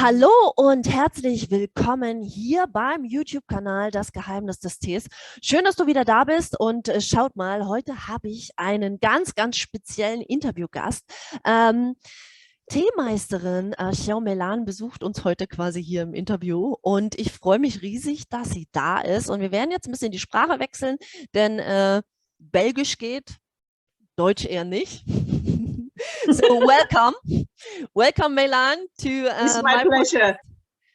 Hallo und herzlich willkommen hier beim YouTube-Kanal Das Geheimnis des Tees. Schön, dass du wieder da bist und schaut mal, heute habe ich einen ganz, ganz speziellen Interviewgast. Teemeisterin Hsiao Mei Lan besucht uns heute quasi hier im Interview und ich freue mich riesig, dass sie da ist. Und wir werden jetzt ein bisschen die Sprache wechseln, denn Belgisch geht, Deutsch eher nicht. So welcome Mei Lan It's my pleasure.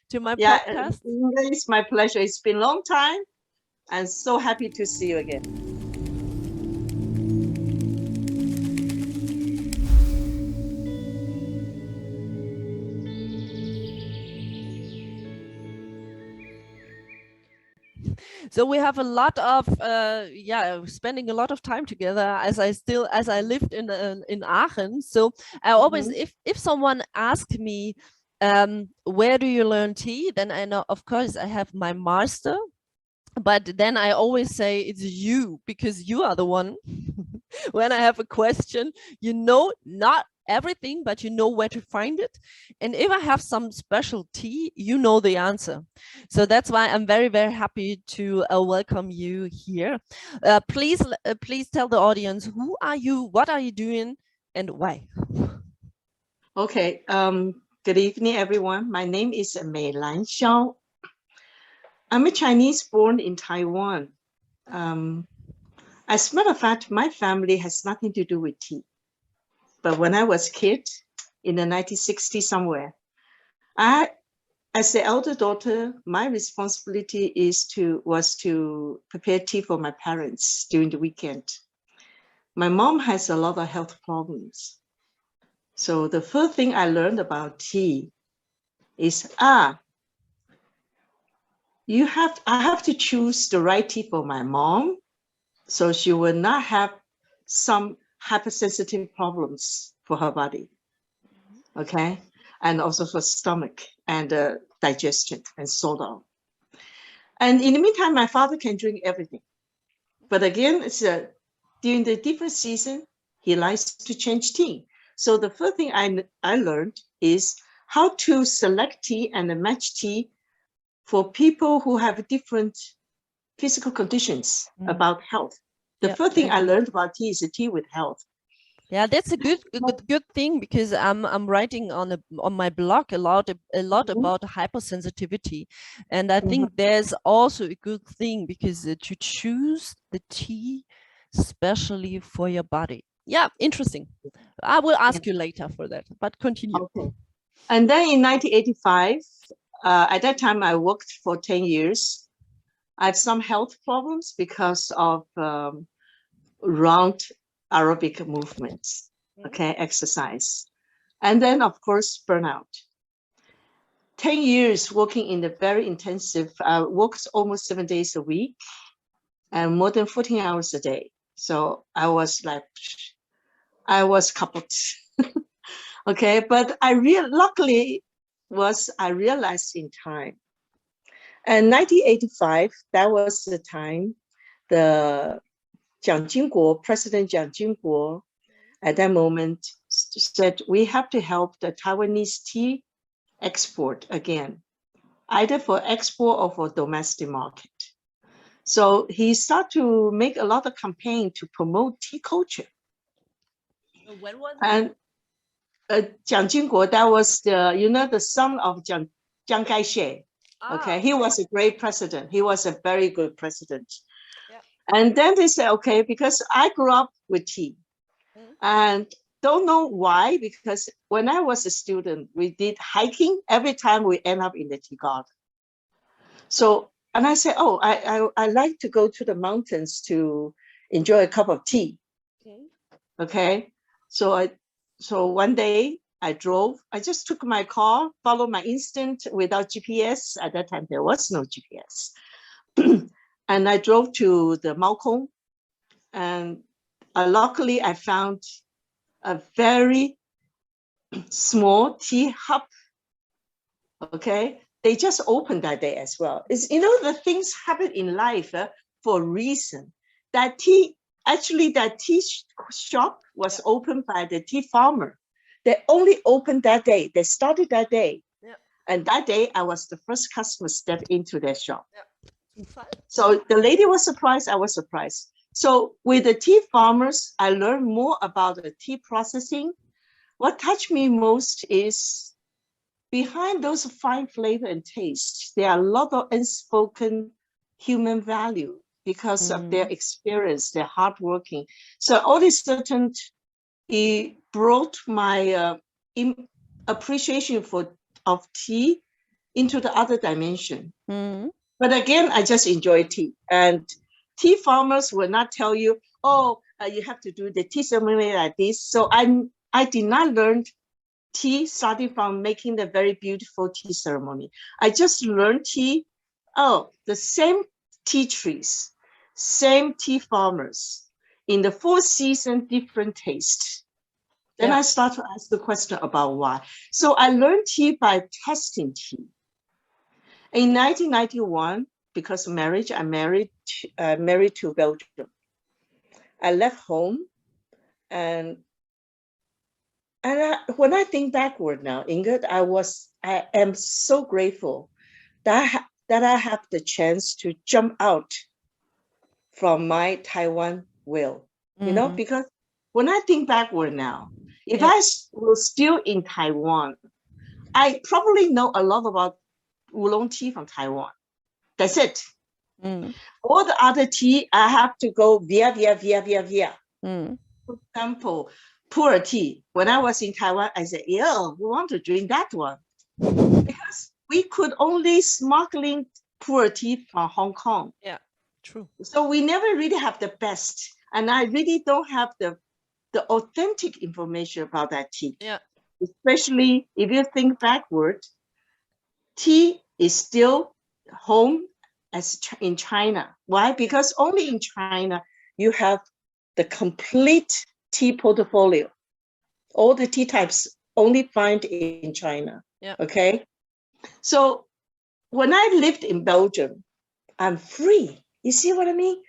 To my Yeah, podcast. it's my pleasure. It's been a long time. I'm so happy to see you again. So we have a lot of spending a lot of time together as I lived in Aachen. So I always, if someone asked me where do you learn tea, then I know, of course, I have my master, but then I always say it's you, because you are the one when I have a question, you know, not everything, but you know where to find it. And if I have some special tea, you know the answer. So that's why I'm very, very happy to welcome you here. Please tell the audience, who are you, what are you doing, and why? Okay, good evening, everyone. My name is Mei Lan Hsiao. I'm a Chinese born in Taiwan. As a matter of fact, my family has nothing to do with tea. But when I was a kid in the 1960s somewhere, as the elder daughter, my responsibility was to prepare tea for my parents during the weekend. My mom has a lot of health problems. So the first thing I learned about tea is, I have to choose the right tea for my mom, so she will not have some hypersensitive problems for her body, okay? And also for stomach and digestion and so on. And in the meantime, my father can drink everything. But again, it's during the different season, he likes to change tea. So the first thing I learned is how to select tea and match tea for people who have different physical conditions about health. The first thing I learned about tea is a tea with health. Yeah, that's a good thing, because I'm writing on my blog a lot about hypersensitivity, and I think there's also a good thing, because to choose the tea especially for your body. Yeah, interesting. I will ask you later for that, but continue. Okay. And then in 1985, at that time I worked for 10 years. I had some health problems because of round aerobic movements, okay, exercise. And then, of course, burnout. 10 years working in the very intensive, works almost 7 days a week and more than 14 hours a day. So I was coupled. Okay, but luckily I realized in time. And 1985, that was the time President Jiang Jingguo, at that moment, said we have to help the Taiwanese tea export again, either for export or for domestic market. So he started to make a lot of campaign to promote tea culture. When was and Jiang Jingguo, that was the son of Chiang Kai-shek. Okay, he was a great president. He was a very good president. And then they said, okay, because I grew up with tea and don't know why, because when I was a student, we did hiking. Every time we end up in the tea garden. So, and I said, oh, I like to go to the mountains to enjoy a cup of tea. Okay. So one day I just took my car, followed my instinct without GPS. At that time, there was no GPS. And I drove to the Maokong, and luckily I found a very small tea hub. Okay, they just opened that day as well. It's, the things happen in life for a reason. That tea shop was opened by the tea farmer. They only opened that day. They started that day. And that day, I was the first customer step into their shop. Yeah. So the lady was surprised, I was surprised. So with the tea farmers, I learned more about the tea processing. What touched me most is behind those fine flavor and taste, there are a lot of unspoken human value because of their experience, their hardworking. So all this certain, it brought my appreciation of tea into the other dimension. But again, I just enjoy tea. And tea farmers will not tell you, oh, you have to do the tea ceremony like this. So I did not learn tea starting from making the very beautiful tea ceremony. I just learned tea, the same tea trees, same tea farmers, in the 4 seasons, different tastes. Then I start to ask the question about why. So I learned tea by testing tea. In 1991, because of marriage, I married to Belgium. I left home, and when I think backward now, Ingrid, I am so grateful that I have the chance to jump out from my Taiwan will, you know, because when I think backward now, if I was still in Taiwan, I probably know a lot about Oolong tea from Taiwan. That's it. All the other tea, I have to go via. For example, pu'er tea. When I was in Taiwan, I said, yeah, we want to drink that one. Because we could only smuggling pu'er tea from Hong Kong. Yeah, true. So we never really have the best. And I really don't have the authentic information about that tea. Yeah. Especially if you think backward, tea is still home as in China. Why? Because only in China you have the complete tea portfolio. All the tea types only find in China. Yeah. Okay. So when I lived in Belgium, I'm free. You see what I mean?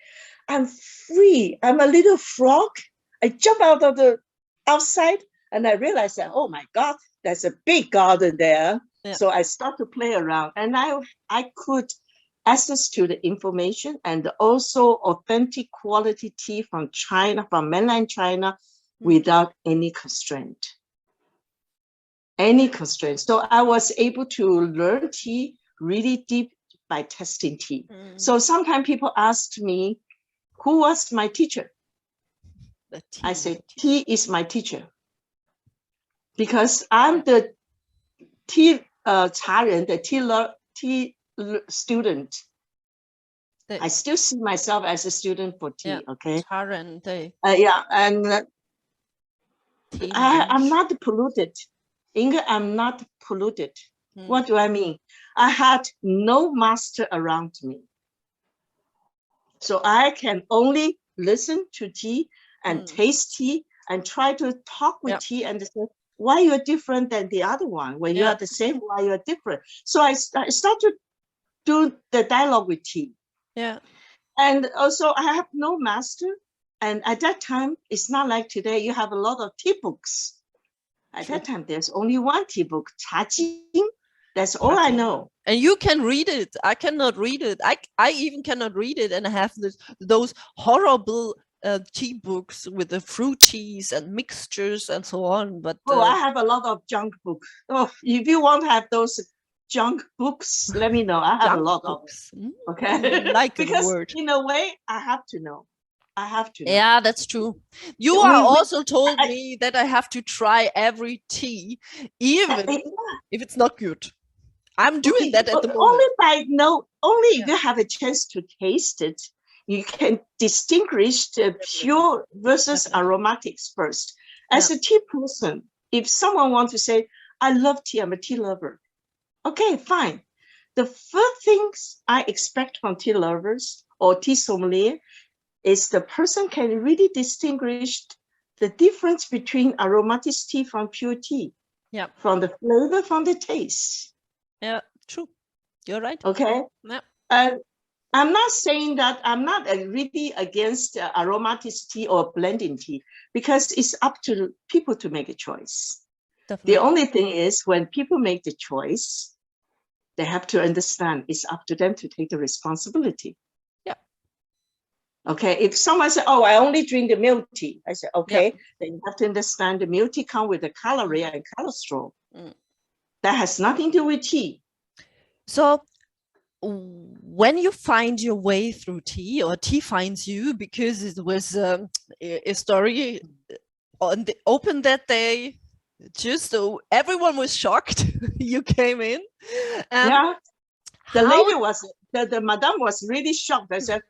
I'm free. I'm a little frog. I jump out of the outside and I realized that, oh my God, there's a big garden there. Yeah. So I start to play around, and I could access to the information and also authentic quality tea from China, from mainland China, without any constraint. So I was able to learn tea really deep by testing tea. So sometimes people asked me, who was my teacher? I said, tea is my teacher. Because I'm the tea the tea student. I still see myself as a student for tea, okay? Yeah, and I'm not polluted. Inga, I'm not polluted. What do I mean? I had no master around me. So I can only listen to tea and taste tea and try to talk with tea and say, why you're different than the other one? When you are the same, why you're different? So I start to do the dialogue with tea. Yeah. And also I have no master. And at that time, it's not like today, you have a lot of tea books. At that time, there's only one tea book, Cha Jing. That's all I know. And you can read it. I cannot read it. I even cannot read it. And I have those horrible tea books with the fruit teas and mixtures and so on. But I have a lot of junk books. Oh, if you want to have those junk books, let me know. I have a lot of them. Okay. Like because the word. In a way, I have to know. Yeah, that's true. You also told me that I have to try every tea, even if it's not good. I'm doing that at the moment. Only if you have a chance to taste it, you can distinguish the pure versus aromatics first. As a tea person, if someone wants to say, I love tea, I'm a tea lover. Okay, fine. The first things I expect from tea lovers or tea sommelier is the person can really distinguish the difference between aromatic tea from pure tea. Yeah. From the flavor, from the taste. Yeah, true. You're right. Okay. Yeah. And I'm not saying that I'm not really against aromatic tea or blending tea, because it's up to people to make a choice. Definitely. The only thing is when people make the choice, they have to understand it's up to them to take the responsibility. Yeah. Okay, if someone says, oh, I only drink the milk tea, I say, okay, Yeah. then you have to understand the milk tea comes with the calorie and cholesterol. That has nothing to do with tea. So when you find your way through tea, or tea finds you, because it was a story on the open that day, just so everyone was shocked. You came in. Yeah, the lady was, the madam was really shocked. I said,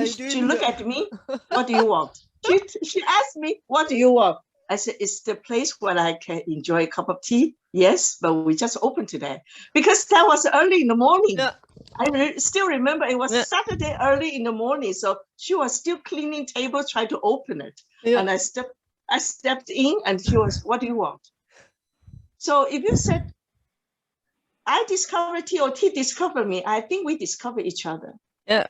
she looked at me, what do you want? She asked me, what do you want? I said, it's the place where I can enjoy a cup of tea. Yes, but we just opened today. Because that was early in the morning. Yeah. I still remember it was Saturday early in the morning. So she was still cleaning tables, trying to open it. Yeah. And I stepped in and she was, what do you want? So if you said, I discovered tea or tea discovered me, I think we discover each other. Yeah.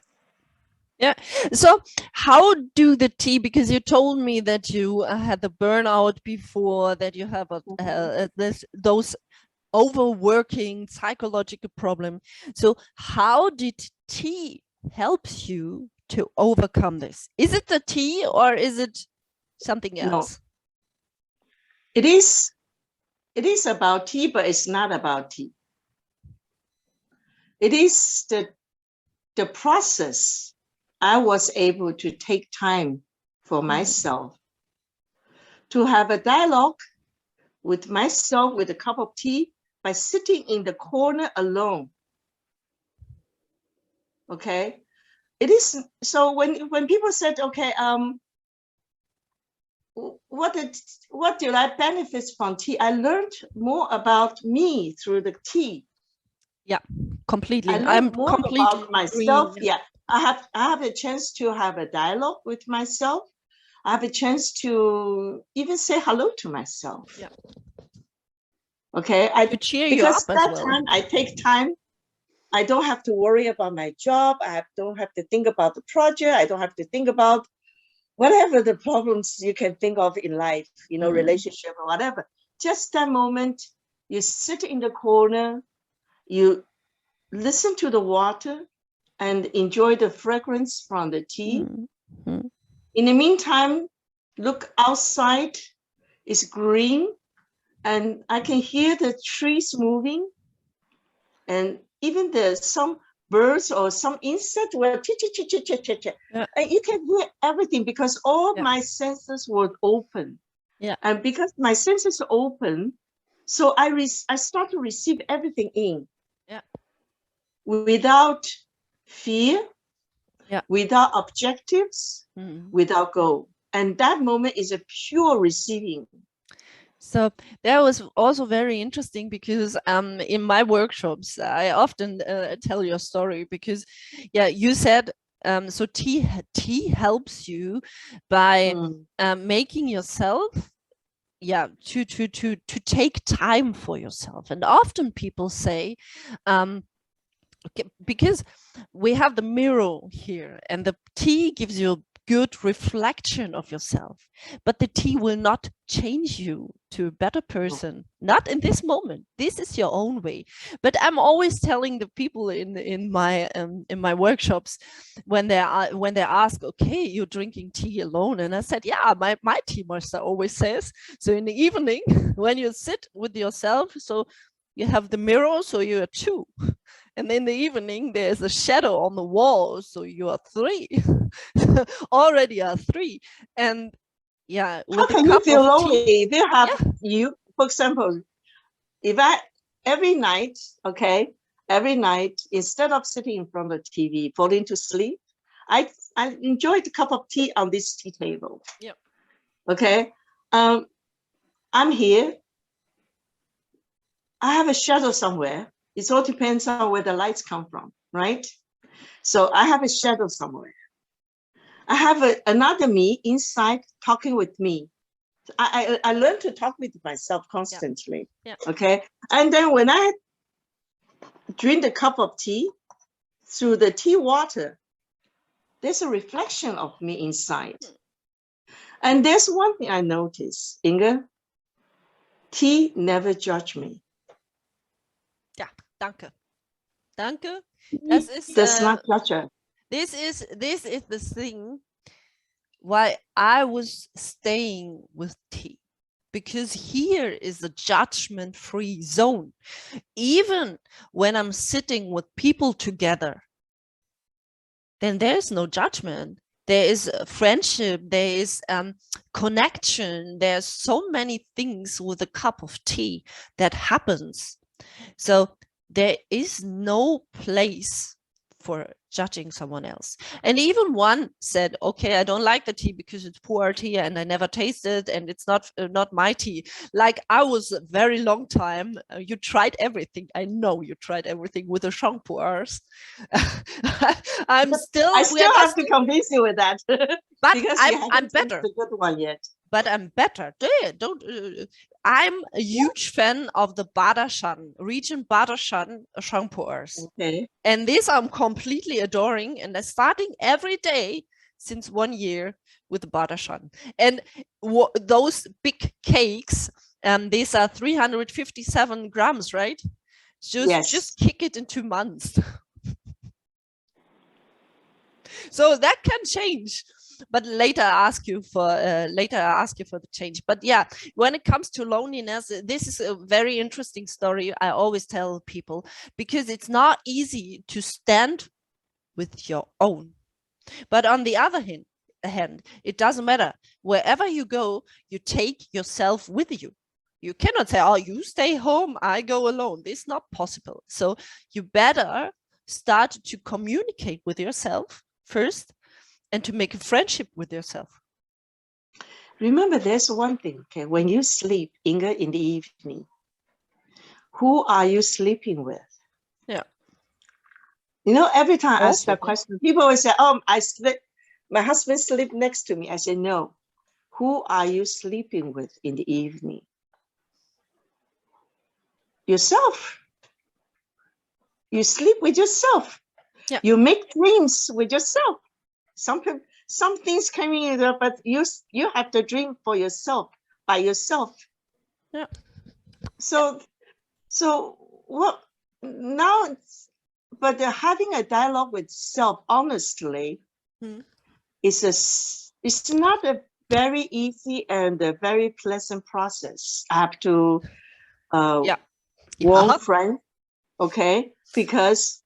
Yeah. So how do the tea, because you told me that you had the burnout before, that you have those overworking psychological problem. So how did tea helps you to overcome this? Is it the tea or is it something else? No. It is about tea, but it's not about tea. It is the process. I was able to take time for myself, to have a dialogue with myself with a cup of tea by sitting in the corner alone. Okay, it is. So when people said, okay, what did I benefit from tea? I learned more about me through the tea. Yeah, completely. I'm more about myself. Yeah, I have a chance to have a dialogue with myself. I have a chance to even say hello to myself. Yeah. Okay. To cheer you because up that as well. time I take time. I don't have to worry about my job. I don't have to think about the project. I don't have to think about whatever the problems you can think of in life, you know, relationship or whatever. Just that moment, you sit in the corner, you listen to the water and enjoy the fragrance from the tea. In the meantime, look outside, it's green, and I can hear the trees moving, and even some birds or some insect will and you can hear everything because all my senses were open. Yeah. And because my senses are open, so I start to receive everything in. Yeah. Without fear, without objectives, without goal. And that moment is a pure receiving. So that was also very interesting because in my workshops, I often tell your story because, yeah, you said, so tea helps you by making yourself, to take time for yourself. And often people say, okay, because we have the mirror here and the tea gives you a good reflection of yourself, but the tea will not change you to a better person. Not in this moment. This is your own way. But I'm always telling the people in my workshops when they ask, okay, you're drinking tea alone, and I said, yeah, my tea master always says, so in the evening when you sit with yourself, so you have the mirror, so you are two. And in the evening, there's a shadow on the wall, so you are three. Already are three. And yeah, how can you feel lonely if you have you, for example, if every night, instead of sitting in front of the TV, falling to sleep, I enjoyed a cup of tea on this tea table. Yeah. Okay. I'm here. I have a shadow somewhere. It all depends on where the lights come from, right? So I have a shadow somewhere. I have another me inside talking with me. I learned to talk with myself constantly. Yeah. Okay. And then when I drink a cup of tea, through the tea water, there's a reflection of me inside. And there's one thing I noticed, Inge, tea never judged me. Yeah, Danke. Danke. He does not judge her. This is the thing why I was staying with tea, because here is a judgment-free zone. Even when I'm sitting with people together, then there's no judgment. There is friendship, there is connection. There's so many things with a cup of tea that happens. So there is no place for judging someone else. And even one said, okay, I don't like the tea because it's poor tea and I never tasted and it's not my tea. Like, I was a very long time, you tried everything. I know you tried everything with the shampoos. I still have to convince you with that. But because I'm better. The good one yet. But I'm better. I'm a huge fan of the Badashan, region Badashan shampoos. Okay. And this I'm completely adoring. And I'm starting every day since 1 year with the Badashan. And those big cakes, these are 357 grams, right? Just kick it in 2 months. So that can change. But later I ask you for the change. But yeah, when it comes to loneliness, this is a very interesting story I always tell people, because it's not easy to stand with your own. But on the other hand, it doesn't matter. Wherever you go, you take yourself with you. You cannot say, oh, you stay home, I go alone. This is not possible. So you better start to communicate with yourself first, and to make a friendship with yourself. Remember, there's one thing, okay? When you sleep, Inga, in the evening, who are you sleeping with? Yeah. You know, every time I ask that question, people always say, oh, my husband sleep next to me. I say, no. Who are you sleeping with in the evening? Yourself. You sleep with yourself. Yeah. You make dreams with yourself. Some things coming in there, but you have to dream for yourself, by yourself. Yeah. So what now? But having a dialogue with self honestly it's not a very easy and a very pleasant process. I have to warn friends, okay, because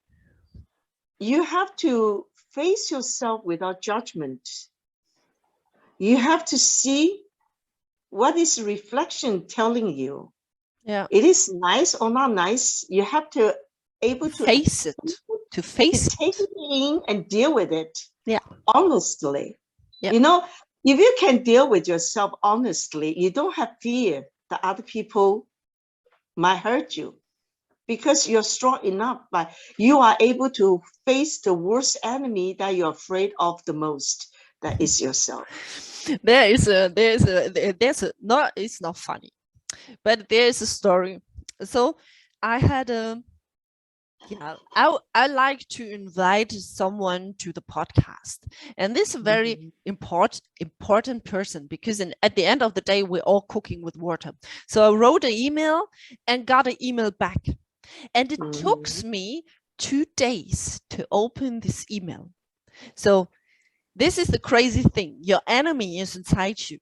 you have to face yourself without judgment. You have to see what is reflection telling you. Yeah, it is nice or not nice. You have to able to face it, to take it in and deal with it. Yeah, honestly. Yeah. You know, if you can deal with yourself honestly, you don't have fear that other people might hurt you, because you're strong enough, but you are able to face the worst enemy that you're afraid of the most. That is yourself. It's not funny, but there is a story. So I had I like to invite someone to the podcast, and this is a very important person, because at the end of the day, we're all cooking with water. So I wrote an email and got an email back, and it took me 2 days to open this email. So this is the crazy thing. Your enemy is inside you.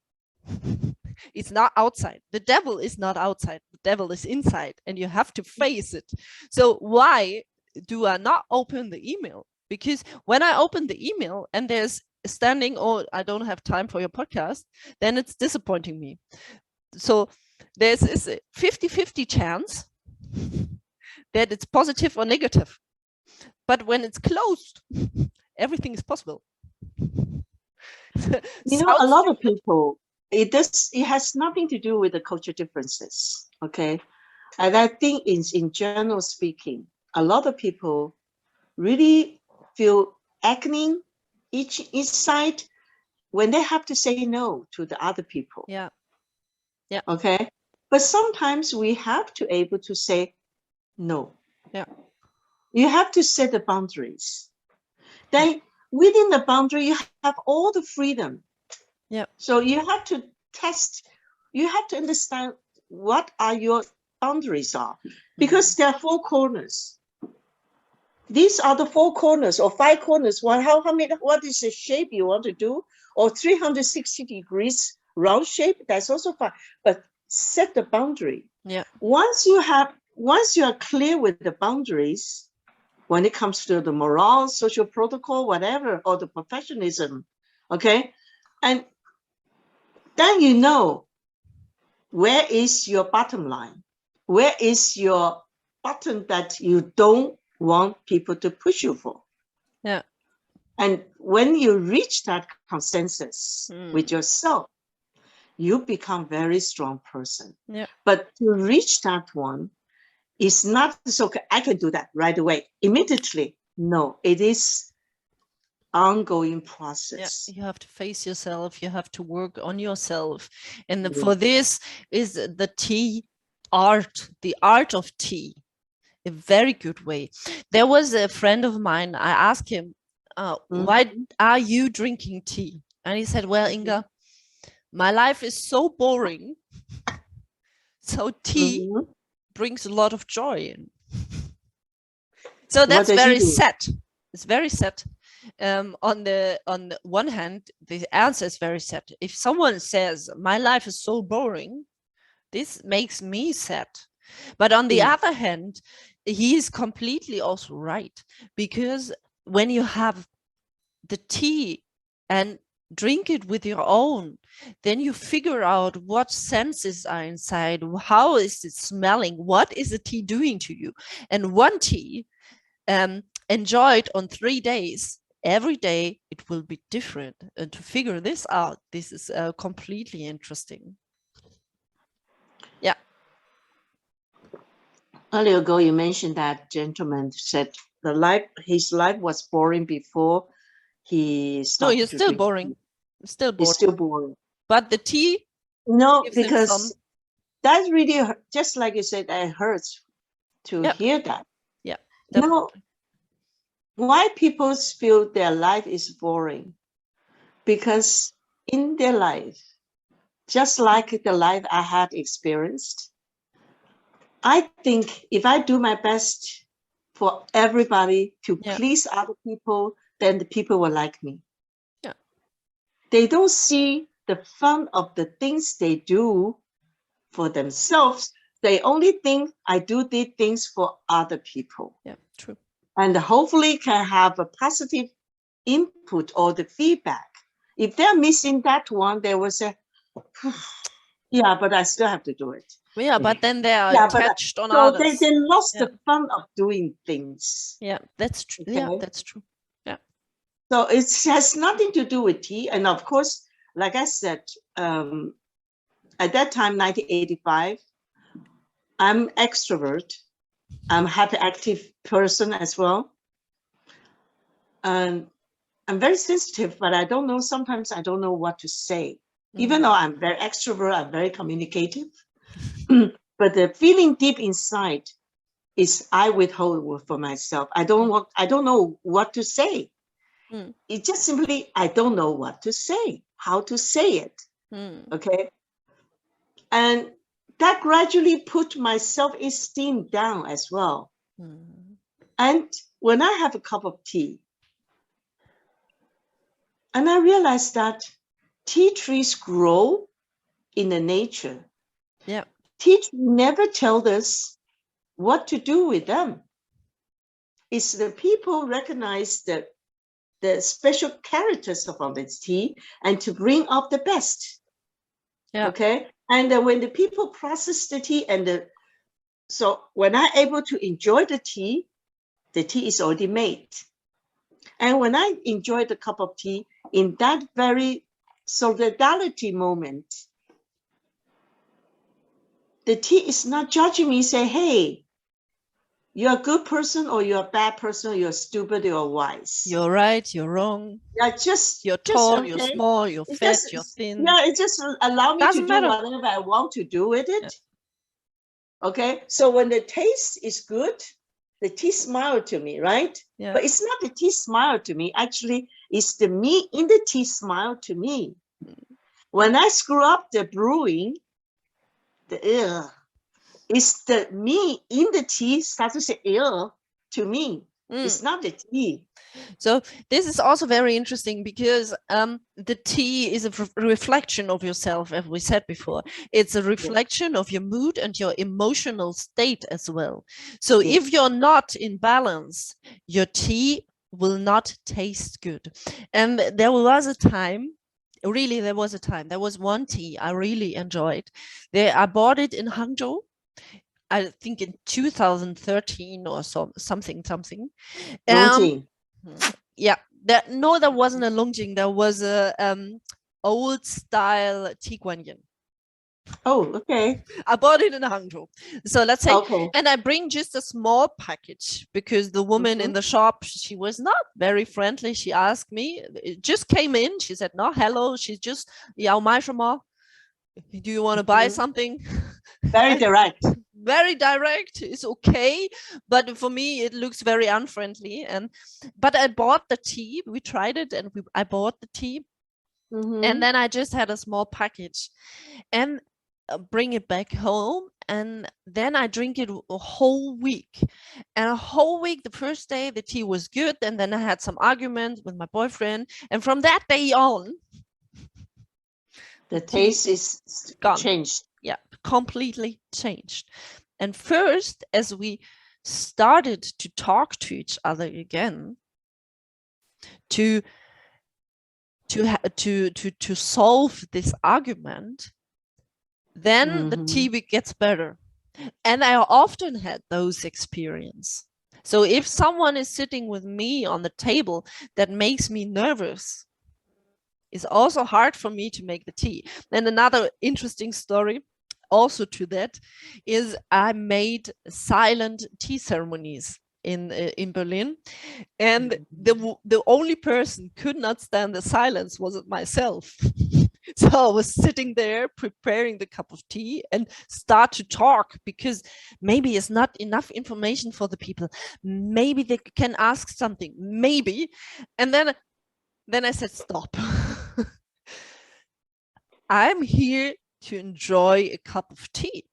It's not outside. The devil is not outside. The devil is inside, and you have to face it. So why do I not open the email? Because when I open the email and there's standing, oh, I don't have time for your podcast, then it's disappointing me. So there's this 50-50 chance that it's positive or negative. But when it's closed, everything is possible. You know, a lot of people, it has nothing to do with the culture differences, okay? And I think in general speaking, a lot of people really feel agony each side when they have to say no to the other people. Yeah. Okay. But sometimes we have to able to say no. Yeah. You have to set the boundaries. Then within the boundary, you have all the freedom. Yeah. So you have to test, you have to understand what are your boundaries are, because there are 4 corners. These are the 4 corners or 5 corners. Well, how many? What is the shape you want to do? Or 360 degrees round shape? That's also fine. But set the boundary. Yeah. Once you are clear with the boundaries, when it comes to the morale, social protocol, whatever, or the professionalism, okay, and then you know where is your bottom line, where is your button that you don't want people to push you for. Yeah. And when you reach that consensus with yourself, you become very strong person. Yeah. But to reach that one is not so I can do that right away, immediately. No, it is ongoing process. Yeah, you have to face yourself, you have to work on yourself. And for this is the tea art, the art of tea, a very good way. There was a friend of mine, I asked him, why are you drinking tea? And he said, well, Inga, my life is so boring, so tea brings a lot of joy in. So that's very set. It's very set. On the one hand, the answer is very set. If someone says my life is so boring, this makes me sad. But on the other hand, he is completely also right, because when you have the tea and drink it with your own, then you figure out what senses are inside, how is it smelling, what is the tea doing to you. And one tea enjoyed on 3 days, every day it will be different. And to figure this out, this is completely interesting. Yeah. Earlier ago, you mentioned that gentleman said his life was boring before he started. No, he's still boring. Still boring. He's still boring. But the tea. No, because that's really, just like you said, it hurts to hear that. Yeah. No, why people feel their life is boring? Because in their life, just like the life I had experienced, I think if I do my best for everybody to please other people, then the people will like me. Yeah. They don't see the fun of the things they do for themselves. They only think I do these things for other people. Yeah, true. And hopefully can have a positive input or the feedback. If they're missing that one, they will say, yeah, but I still have to do it. Yeah, but then they are attached on others. So they lost the fun of doing things. Yeah, that's true. Okay? Yeah, that's true. Yeah. So it has nothing to do with tea. And of course, like I said, at that time, 1985, I'm extrovert. I'm a happy, active person as well. And I'm very sensitive, but I don't know, sometimes I don't know what to say. Even though I'm very extrovert, I'm very communicative. But the feeling deep inside is I withhold for myself. I don't know what to say. It's just simply, I don't know what to say, how to say it. Okay. And that gradually put my self-esteem down as well. And when I have a cup of tea, and I realized that tea trees grow in the nature. Yeah. Tea trees never tell us what to do with them. It's the people recognize the special characters of this tea and to bring up the best. Yeah. Okay. And when the people process the tea so when I'm able to enjoy the tea is already made. And when I enjoy the cup of tea in that very solidarity moment, the tea is not judging me, say, hey, you're a good person or you're a bad person, you're stupid, you're wise. You're right, you're wrong. Yeah, you're tall, okay. You're small, you're fat, you're thin. Yeah, it just allow me to do whatever I want to do with it. Yeah. Okay, so when the taste is good, the tea smile to me, right? Yeah. But it's not the tea smile to me. Actually, it's the me in the tea smile to me. When I screw up the brewing, it's the me in the tea starts to say ill to me. It's not the tea. So this is also very interesting because the tea is a reflection of yourself, as we said before. It's a reflection of your mood and your emotional state as well. So if you're not in balance, your tea will not taste good. And there was a time, really there was one tea I really enjoyed. I bought it in Hangzhou, I think in 2013 or something. Yeah, that wasn't a Longjing. There was a old style tea guanyin. Oh, okay. I bought it in Hangzhou. So let's say, okay. And I bring just a small package because the woman in the shop, she was not very friendly. She asked me, it just came in. She said, no, hello. She's just, Yao mai shema? Do you want to buy something? Very direct. Very direct. It's okay, but for me it looks very unfriendly. But I bought the tea. We tried it, and I bought the tea, and then I just had a small package, and bring it back home, and then I drink it a whole week. And a whole week, the first day the tea was good, and then I had some argument with my boyfriend, and from that day on, the taste is gone. Changed. Yeah, completely changed. And first, as we started to talk to each other again, to solve this argument, then the tea gets better. And I often had those experiences. So if someone is sitting with me on the table that makes me nervous, it's also hard for me to make the tea. And another interesting story also to that is I made silent tea ceremonies in Berlin, and the only person could not stand the silence was myself. So I was sitting there preparing the cup of tea and start to talk, because maybe it's not enough information for the people. Maybe they can ask something, maybe. And then I said, stop. I'm here to enjoy a cup of tea.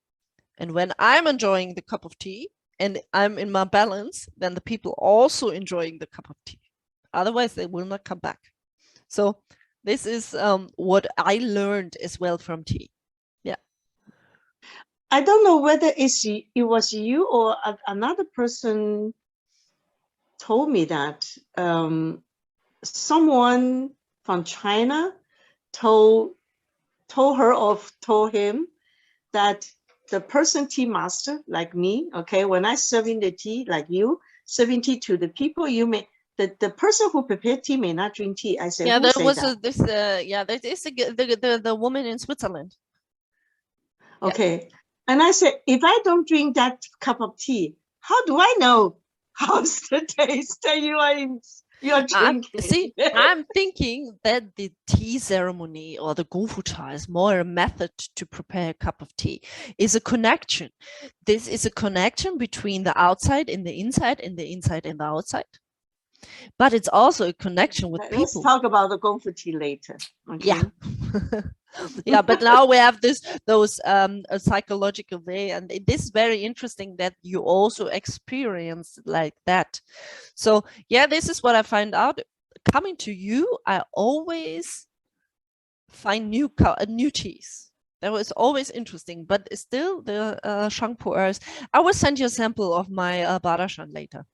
And when I'm enjoying the cup of tea and I'm in my balance, then the people also enjoying the cup of tea. Otherwise, they will not come back. So this is what I learned as well from tea. Yeah. I don't know whether it was you or another person told me that someone from China told her or told him that the person tea master like me, okay, when I serving the tea, like you serving tea to the people, you may the person who prepared tea may not drink tea. I said, yeah, there was the woman in Switzerland. Okay, yeah. And I said, if I don't drink that cup of tea, how do I know how's the taste that you're drinking? See, I'm thinking that the tea ceremony or the Gongfu cha is more a method to prepare a cup of tea. It's a connection. This is a connection between the outside and the inside, and the inside and the outside. But it's also a connection with people. Let's talk about the Gongfu tea later. Okay? Yeah. Yeah, but now we have those psychological way, and this is very interesting that you also experience like that. So yeah, this is what I find out. Coming to you, I always find new teas. That was always interesting, but still the Shangpu'ers. I will send you a sample of my Barashan later.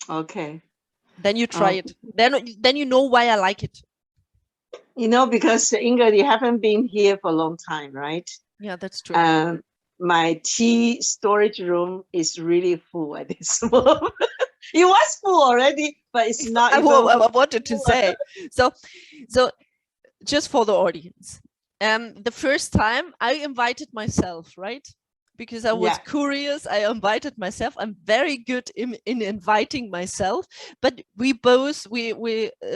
Okay. Then you try it. Then you know why I like it. You know, because Ingrid, you haven't been here for a long time, right? Yeah, that's true. My tea storage room is really full at this moment. It was full already, but it's not. I wanted to say. So just for the audience, the first time I invited myself, right? Because I was curious, I invited myself. I'm very good in inviting myself, but we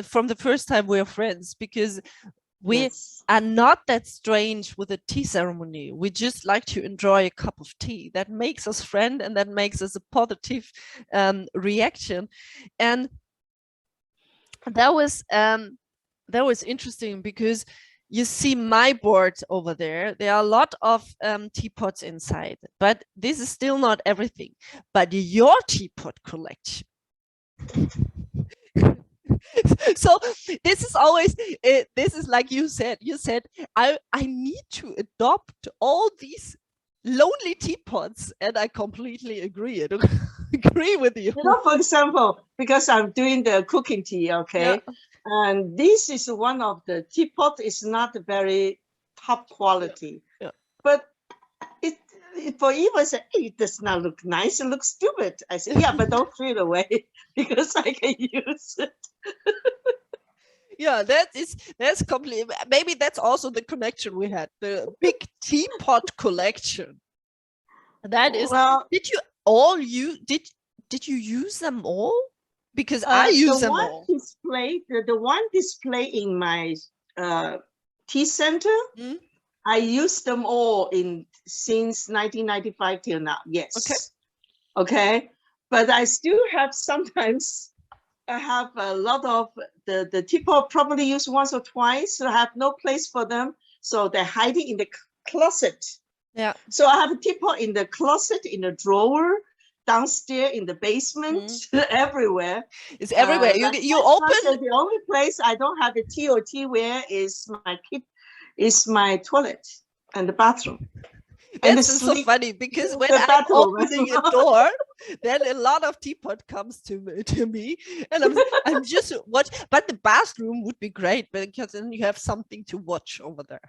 from the first time we are friends, because we are not that strange with a tea ceremony. We just like to enjoy a cup of tea. That makes us friends, and that makes us a positive reaction. And that was interesting, because you see my board over there. There are a lot of teapots inside, but this is still not everything. But your teapot collection. So this is always, this is like you said, I need to adopt all these lonely teapots, and I completely agree. Agree with you. You know, for example, because I'm doing the cooking tea, okay, and this is one of the teapot is not very top quality, but it for Eva said, hey, it does not look nice, it looks stupid. I said, yeah, but don't throw it away because I can use it. Yeah, that's completely, maybe that's also the connection we had, the big teapot collection. That is, well, did you all did you use them all? Because I use them all. The one display in my tea center, I used them all since 1995 till now. Yes. Okay. But I still have sometimes, I have a lot of the teapot probably used once or twice, so I have no place for them. So they're hiding in the closet. Yeah. So I have a teapot in the closet, in the drawer, downstairs in the basement, everywhere. It's everywhere. You open. The only place I don't have a tea or teaware is my toilet and the bathroom. That's so funny because when I'm opening a door, then a lot of teapot comes to me, and I'm just watch. But the bathroom would be great because then you have something to watch over there.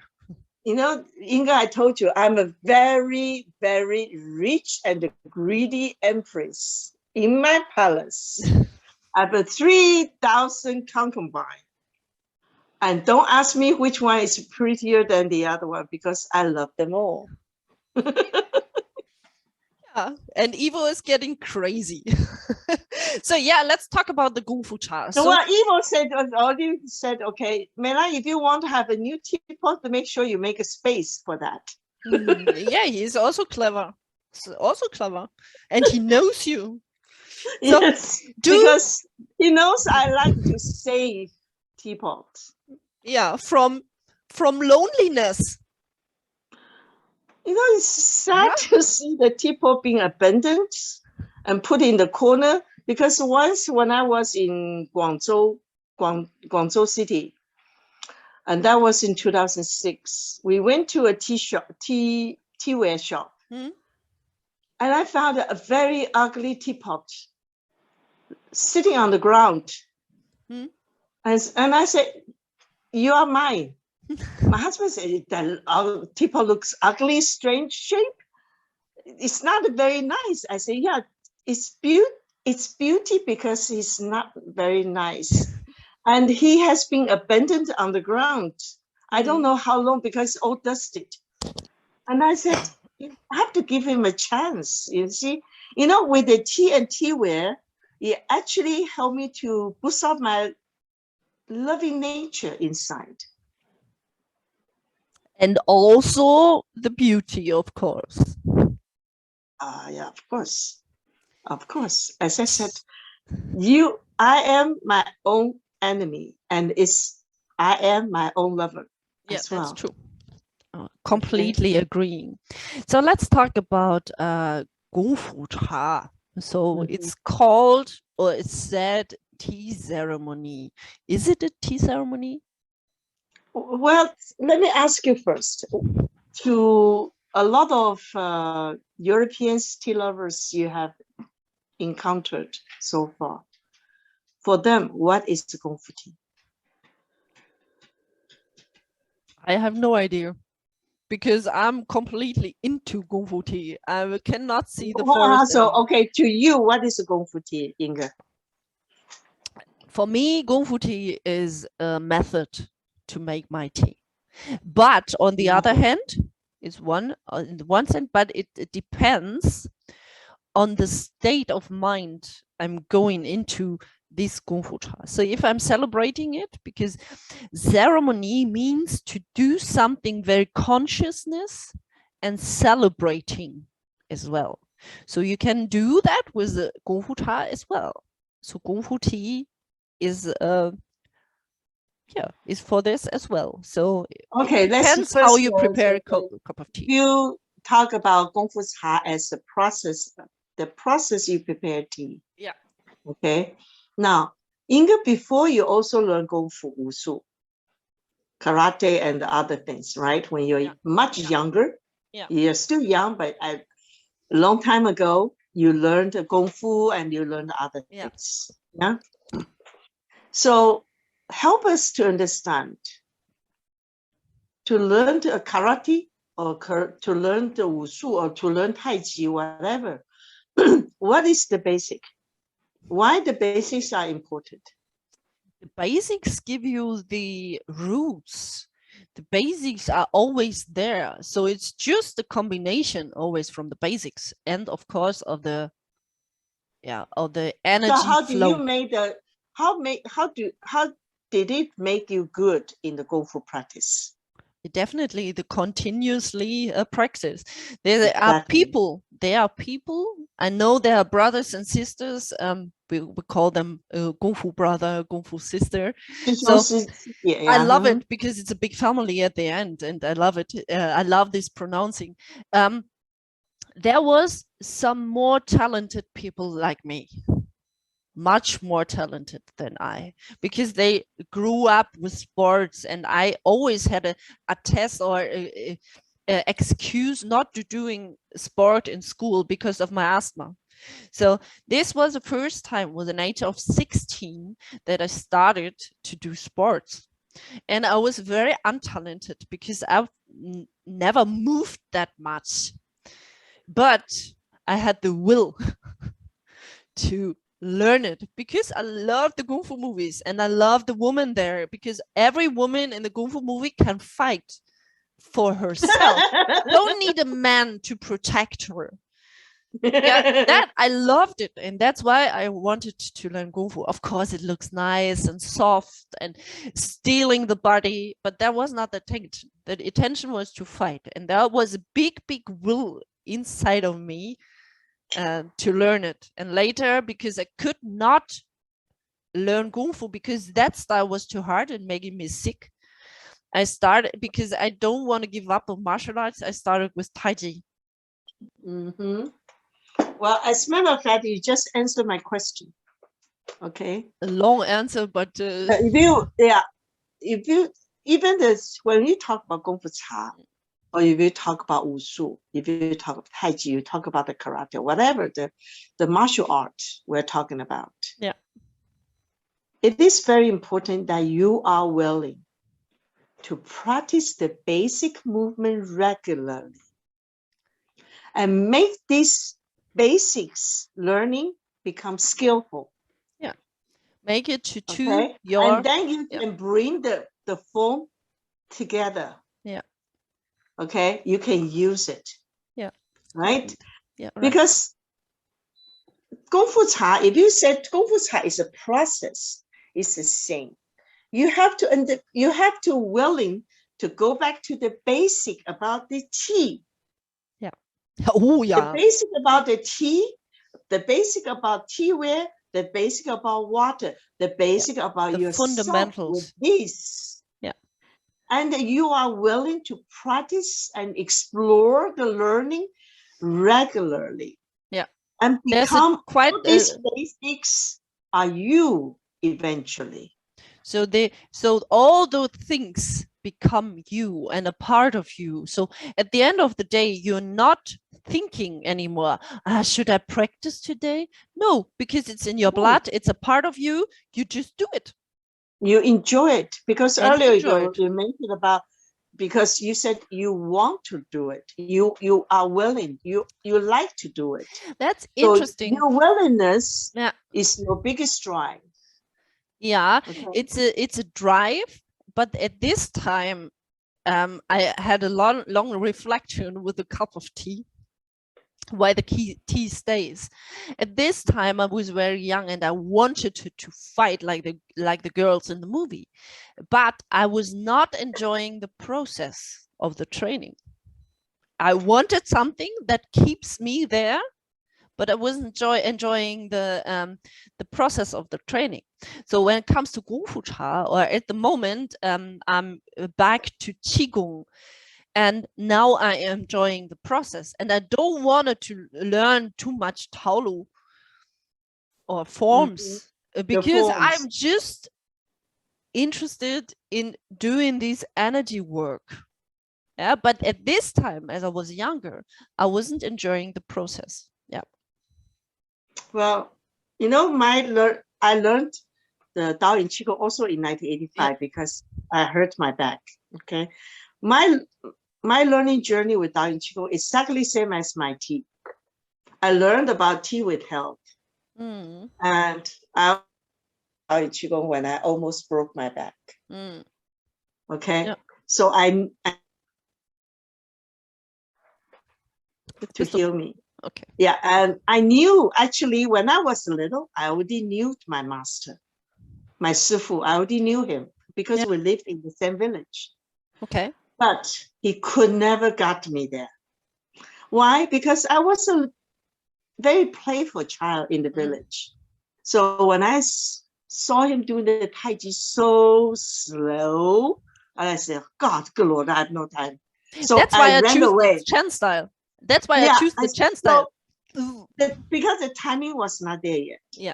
You know, Inga, I told you, I'm a very, very rich and greedy empress. In my palace, I have 3,000 concubines. And don't ask me which one is prettier than the other one, because I love them all. Yeah, and Evo is getting crazy. So yeah, let's talk about the Kung Fu Cha. So what Evo already said, okay, Mei Lan, if you want to have a new teapot, to make sure you make a space for that. Yeah, he's also clever. And he knows you. So yes, because he knows I like to save teapots. Yeah, from loneliness. You know, it's sad to see the teapot being abandoned and put in the corner, because once when I was in Guangzhou City, and that was in 2006, we went to a teaware shop, and I found a very ugly teapot sitting on the ground. And I said, you are mine. My husband said, that teapot looks ugly, strange shape. It's not very nice. I say, yeah, it's beauty because it's not very nice. And he has been abandoned on the ground. I don't know how long, because it's all dusted. And I said, I have to give him a chance. You see, you know, with the tea and teaware, it actually helped me to boost up my loving nature inside. And also the beauty, of course. Yeah, of course. Of course. As I said, I am my own enemy, and I am my own lover. Yeah, as well. That's true. Completely agreeing. So let's talk about Kung Fu Cha. So it's called, or it's said, tea ceremony. Is it a tea ceremony? Well, let me ask you first. To a lot of European tea lovers you have encountered so far, for them, what is the Kung Fu tea? I have no idea, because I'm completely into Kung Fu tea. I cannot see the forest. So, okay, to you, what is the Kung Fu tea, Inga? For me, Kung Fu tea is a method to make my tea. But on the other hand, it's one sense, but it depends on the state of mind I'm going into this Kung Fu Cha. So if I'm celebrating it, because ceremony means to do something very consciousness and celebrating as well. So you can do that with the Kung Fu Cha as well. So Kung Fu tea is yeah, is for this as well. So okay, it depends how you prepare a cup of tea. You talk about 功夫茶 as a process, the process you prepare tea. Yeah. Okay. Now, Inga, before you also learn 功夫 wushu, karate and other things, right? When you're much younger, you're still young, but a long time ago, you learned the 功夫 and you learned other things. Yeah. So help us to understand. To learn the karate or to learn the wushu or to learn tai chi, whatever, what is the basic? Why the basics are important? The basics give you the roots. The basics are always there. So it's just a combination always from the basics and of course of the energy so how flow. Do you make the how did it make you good in the Kung Fu practice? Definitely the continuously practice. There are people I know there are brothers and sisters, we call them Kung Fu brother, Kung Fu sister. So I love it because it's a big family at the end, and I love it. I love this pronouncing. There was some more talented people like me, much more talented than I, because they grew up with sports, and I always had a test or a excuse not to doing sport in school because of my asthma. So this was the first time with an age of 16 that I started to do sports. And I was very untalented because I've never moved that much. But I had the will to learn it because I love the Kung Fu movies and I love the woman there, because every woman in the Kung Fu movie can fight for herself. Don't need a man to protect her. Yeah, that I loved it, and that's why I wanted to learn Kung Fu. Of course, it looks nice and soft and stealing the body, but that was not the intention. The intention was to fight, and that was a big will inside of me to learn it. And later, because I could not learn Kung Fu because that style was too hard and making me sick, I started, because I don't want to give up on martial arts, I started with Tai Chi. Well, as a matter of fact, you just answered my question. Okay. A long answer, but when you talk about 功夫茶, or if you talk about wushu, if you talk about tai chi, you talk about the karate, whatever the martial art we're talking about. Yeah. It is very important that you are willing to practice the basic movement regularly and make this basics learning become skillful. Yeah. Make it to your... And then you can bring the form together. Yeah. Okay, you can use it. Yeah. Right? Yeah. Right. Because Kung Fu Cha, if you said Kung Fu Cha is a process, it's the same. You have to willing to go back to the basic about the tea. Yeah. Oh yeah. The basic about the tea, the basic about teaware, the basic about water, the basic about your fundamentals. This. Yeah. And you are willing to practice and explore the learning regularly. Yeah. And become these basics are you eventually. So all those things become you and a part of you. So at the end of the day, you're not thinking anymore, should I practice today? No, because it's in your blood, it's a part of you, you just do it. You enjoy it, because earlier you mentioned about, because you said you want to do it, you are willing, you like to do it. That's interesting. Your willingness is your biggest drive. Yeah, okay. It's a drive, but at this time I had a long reflection with a cup of tea, why the tea stays. At this time I was very young and I wanted to fight like the girls in the movie, but I was not enjoying the process of the training. I wanted something that keeps me there, but I wasn't enjoying the process of the training. So when it comes to Gong Fu Cha, or at the moment, I'm back to Qigong, and now I am enjoying the process, and I don't want to learn too much Taolu or forms, because I'm just interested in doing this energy work. Yeah, but at this time, as I was younger, I wasn't enjoying the process. Yeah. Well, you know, I learned the Tao in Qigong also in 1985 because I hurt my back. Okay, my learning journey with Tao in Qigong is exactly same as my tea. I learned about tea with health, and I Tao in Qigong when I almost broke my back. Okay, so to heal me. Okay. Yeah, and I knew actually when I was little, I already knew my master, my Sifu. I already knew him because we lived in the same village. Okay. But he could never got me there. Why? Because I was a very playful child in the village. So when I saw him doing the Tai Chi so slow, and I said, God, good Lord, I have no time. So that's why I ran choose away. the Chen style. That's why I choose the Chen style. Because the timing was not there yet. Yeah.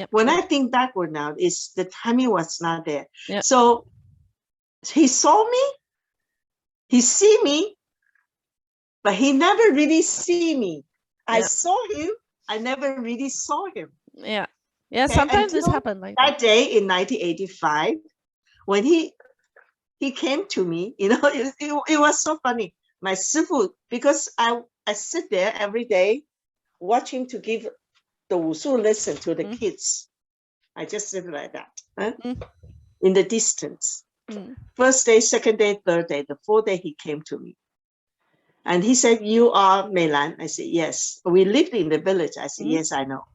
When I think backward now, is the timing was not there. Yeah. So he saw me, he see me, but he never really see me. I saw him, I never really saw him. Yeah. Yeah, sometimes this happened like that day in 1985, when he came to me, you know, it was so funny. My sifu, because I sit there every day watching to give the Wushu lesson to the kids. I just sit like that, in the distance. First day, second day, third day, the fourth day he came to me. And he said, you are Mei Lan? I said, yes. We lived in the village. I said, yes, I know.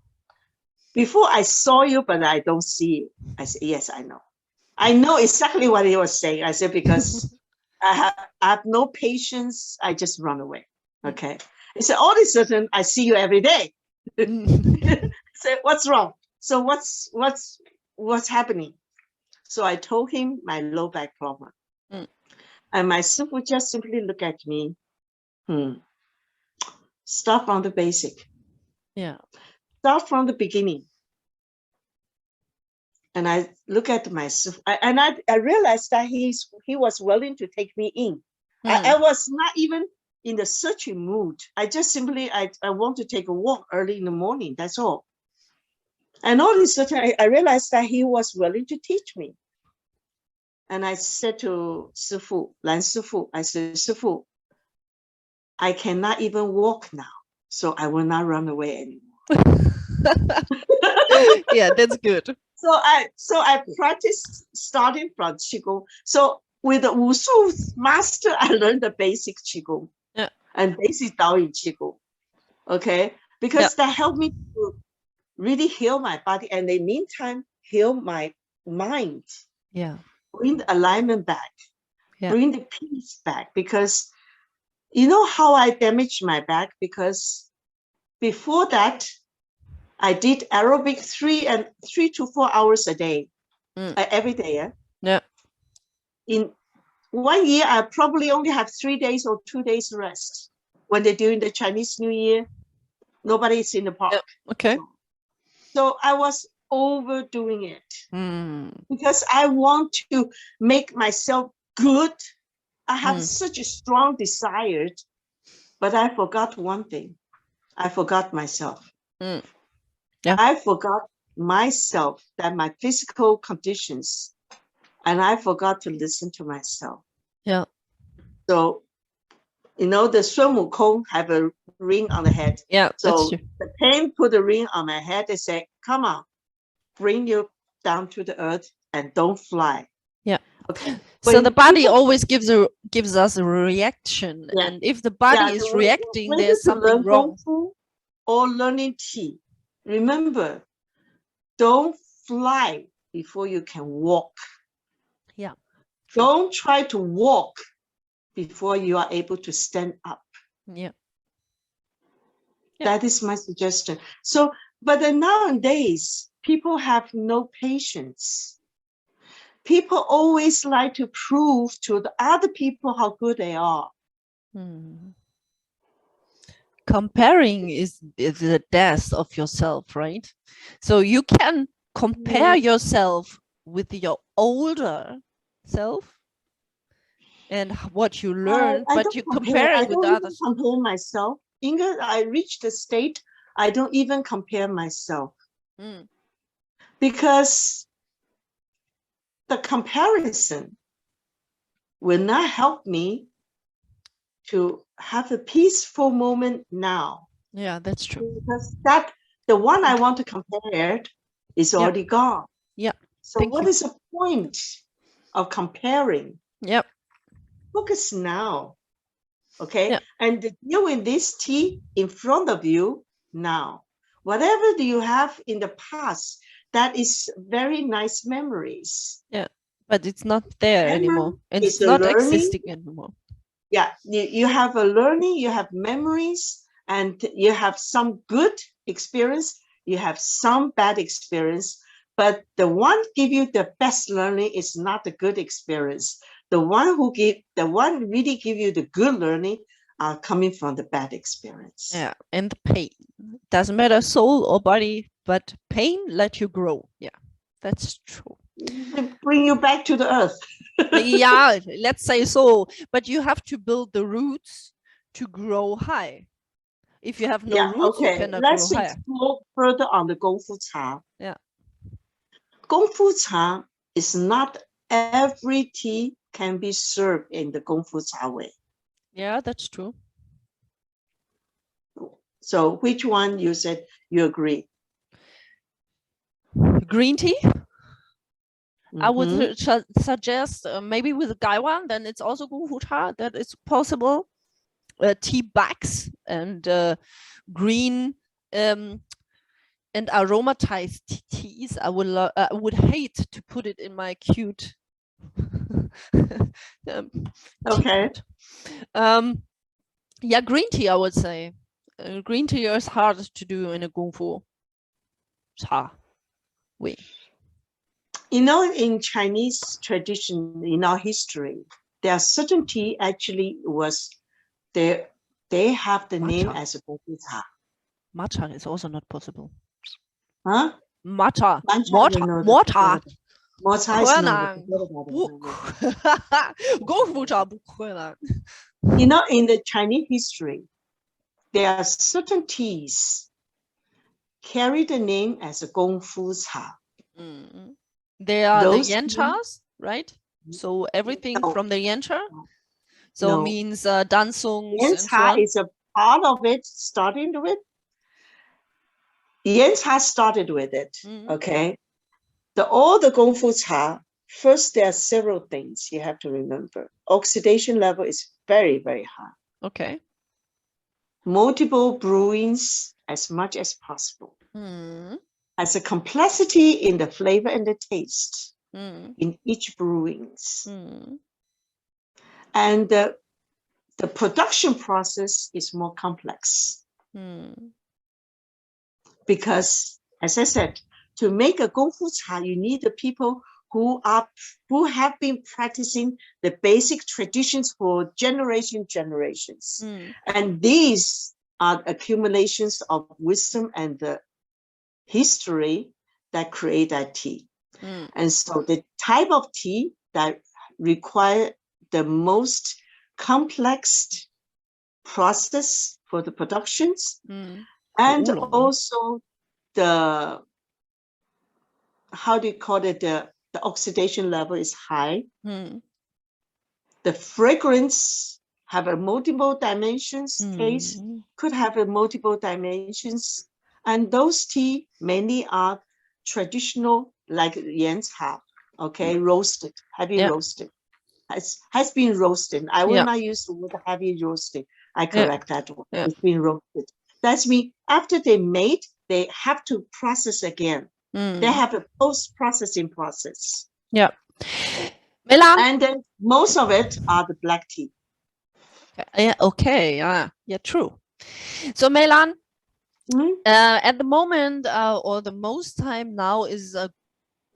Before I saw you, but I don't see you. I said, yes, I know. I know exactly what he was saying. I said, because I have no patience. I just run away. Okay. He said, all of a sudden, I see you every day. I said, what's wrong? So what's happening? So I told him my low back problem. And my sifu just simply look at me. Start from the basic. Yeah. Start from the beginning. And I look at myself, and I realized that he was willing to take me in. I was not even in the searching mood. I just simply, I want to take a walk early in the morning. That's all. And all of a sudden, I realized that he was willing to teach me. And I said to Sifu, Lan Sifu, I said, Sifu, I cannot even walk now, so I will not run away anymore. Yeah, that's good. So I practiced starting from Qigong. So with the Wushu master, I learned the basic Qigong and basic Tao in Qigong. Okay, because that helped me to really heal my body, and in the meantime heal my mind. Yeah, bring the alignment back, bring the peace back. Because you know how I damaged my back? Because before that, I did aerobic 3 to 4 hours a day, every day. Yeah. In 1 year, I probably only have 3 days or 2 days rest. When they're doing the Chinese New Year, nobody's in the park. Okay. So I was overdoing it because I want to make myself good. I have such a strong desire, but I forgot one thing. I forgot myself. I forgot myself, that my physical conditions, and I forgot to listen to myself. Yeah. So, you know, the Sun Wukong have a ring on the head. Yeah. So the pain put a ring on my head. They say, come on, bring you down to the earth and don't fly. Yeah. Okay. So the body always gives us a reaction. And if the body is reacting, there's something wrong. Or learning tea. Remember, don't fly before you can walk. Yeah. Don't try to walk before you are able to stand up. Yeah. That is my suggestion. So, but then nowadays, people have no patience. People always like to prove to the other people how good they are. Comparing is the death of yourself, right? So you can compare yourself with your older self and what you learn, but you compare it with others. I don't compare myself. Inga, I reached a state I don't even compare myself. Because the comparison will not help me to have a peaceful moment now. Yeah, that's true. Because the one I want to compare is already gone. Yeah. So what is the point of comparing? Yep. Focus now. Okay. Yep. And deal with this tea in front of you now. Whatever do you have in the past, that is very nice memories. Yeah. But it's not there anymore. And it's not existing anymore. Yeah. You have a learning, you have memories, and you have some good experience. You have some bad experience. But the one give you the best learning is not the good experience. The one really give you the good learning are coming from the bad experience. Yeah, and the pain. Doesn't matter soul or body, but pain let you grow. Yeah, that's true. They bring you back to the earth. Yeah, let's say so. But you have to build the roots to grow high. If you have no roots, you cannot grow higher. Let's explore further on the Gongfu Cha. Yeah. Gongfu Cha is not every tea can be served in the Gongfu Cha way. Yeah, that's true. So which one you said you agree? Green tea? I would suggest maybe with the Gaiwan, then it's also Gongfu Cha that it's possible. Tea bags and green and aromatized teas. I would hate to put it in my cute. Okay. Yeah, green tea. I would say green tea is hard to do in a Gongfu Cha way. You know, in Chinese tradition, in our history, there are certain tea actually was there. They have the name as a Gongfu Cha. Matcha is also not possible. Huh? Matcha. You know, in the Chinese history, there are certain teas carry the name as a Gongfu Cha. They are the yanchas, right? So everything from the yancha. So means dansongs and so on. Yancha is a part of it, starting with. Yancha started with it, okay? All the Gongfu Cha, first there are several things you have to remember. Oxidation level is very, very high. Okay. Multiple brewings as much as possible. Has a complexity in the flavor and the taste in each brewings. And the production process is more complex. Because, as I said, to make a Gongfu Cha, you need the people who have been practicing the basic traditions for generations. And these are accumulations of wisdom and the history that create that tea. And so the type of tea that require the most complex process for the productions and also the, how do you call it, the oxidation level is high. The fragrance have a multiple dimensions, taste could have a multiple dimensions. And those tea mainly are traditional, like yancha, okay, roasted, heavy roasted. Has been roasted. I will not use the word heavy roasted. I correct that one. It's been roasted. That's mean after they made, they have to process again. They have a post-processing process. Yeah. Mei Lan. And then most of it are the black tea. Yeah, okay. Yeah, true. So Mei Lan, At the moment, or the most time now, is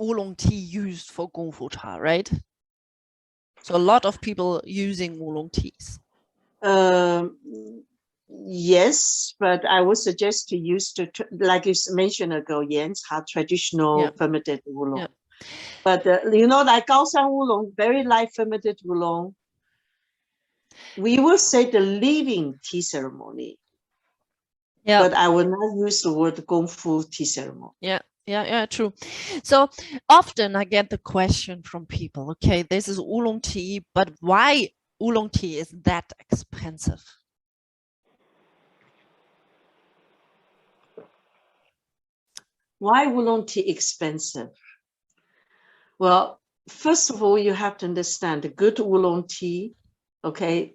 oolong tea used for gongfu cha, right? So a lot of people using oolong teas. Yes, but I would suggest to use the, like you mentioned ago, Yan's traditional fermented oolong. Yeah. But you know, like Gaoshan oolong, very light fermented oolong, we will say the living tea ceremony. Yeah. But I will not use the word gongfu tea ceremony. Yeah, true. So often I get the question from people, okay, this is oolong tea, but why oolong tea is that expensive? Why oolong tea expensive? Well, first of all, you have to understand the good oolong tea, okay,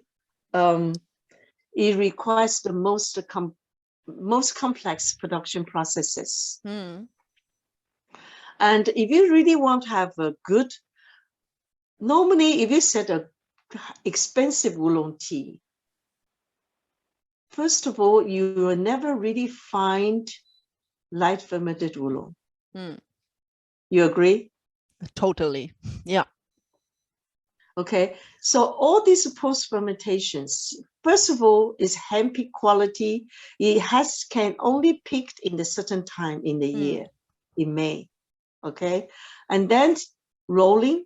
it requires the most complex production processes. And if you really want to have a good, normally if you set a expensive oolong tea, first of all, you will never really find light fermented oolong. You agree? Totally. Yeah. Okay, so all these post fermentations, first of all, is hand-picked quality. It can only picked in a certain time in the year, in May. Okay, and then rolling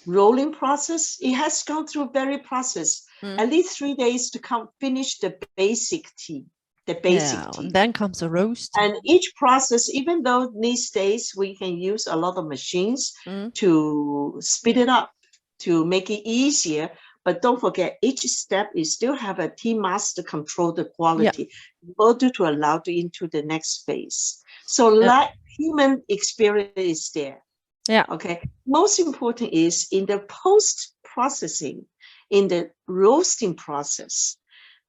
process. It has gone through very process, at least 3 days to finish the basic tea. And then comes a roast. And each process, even though these days we can use a lot of machines to speed it up, to make it easier, but don't forget, each step is still have a tea master control the quality in order to allow you into the next phase. So like human experience is there. Okay. Most important is in the post processing, in the roasting process,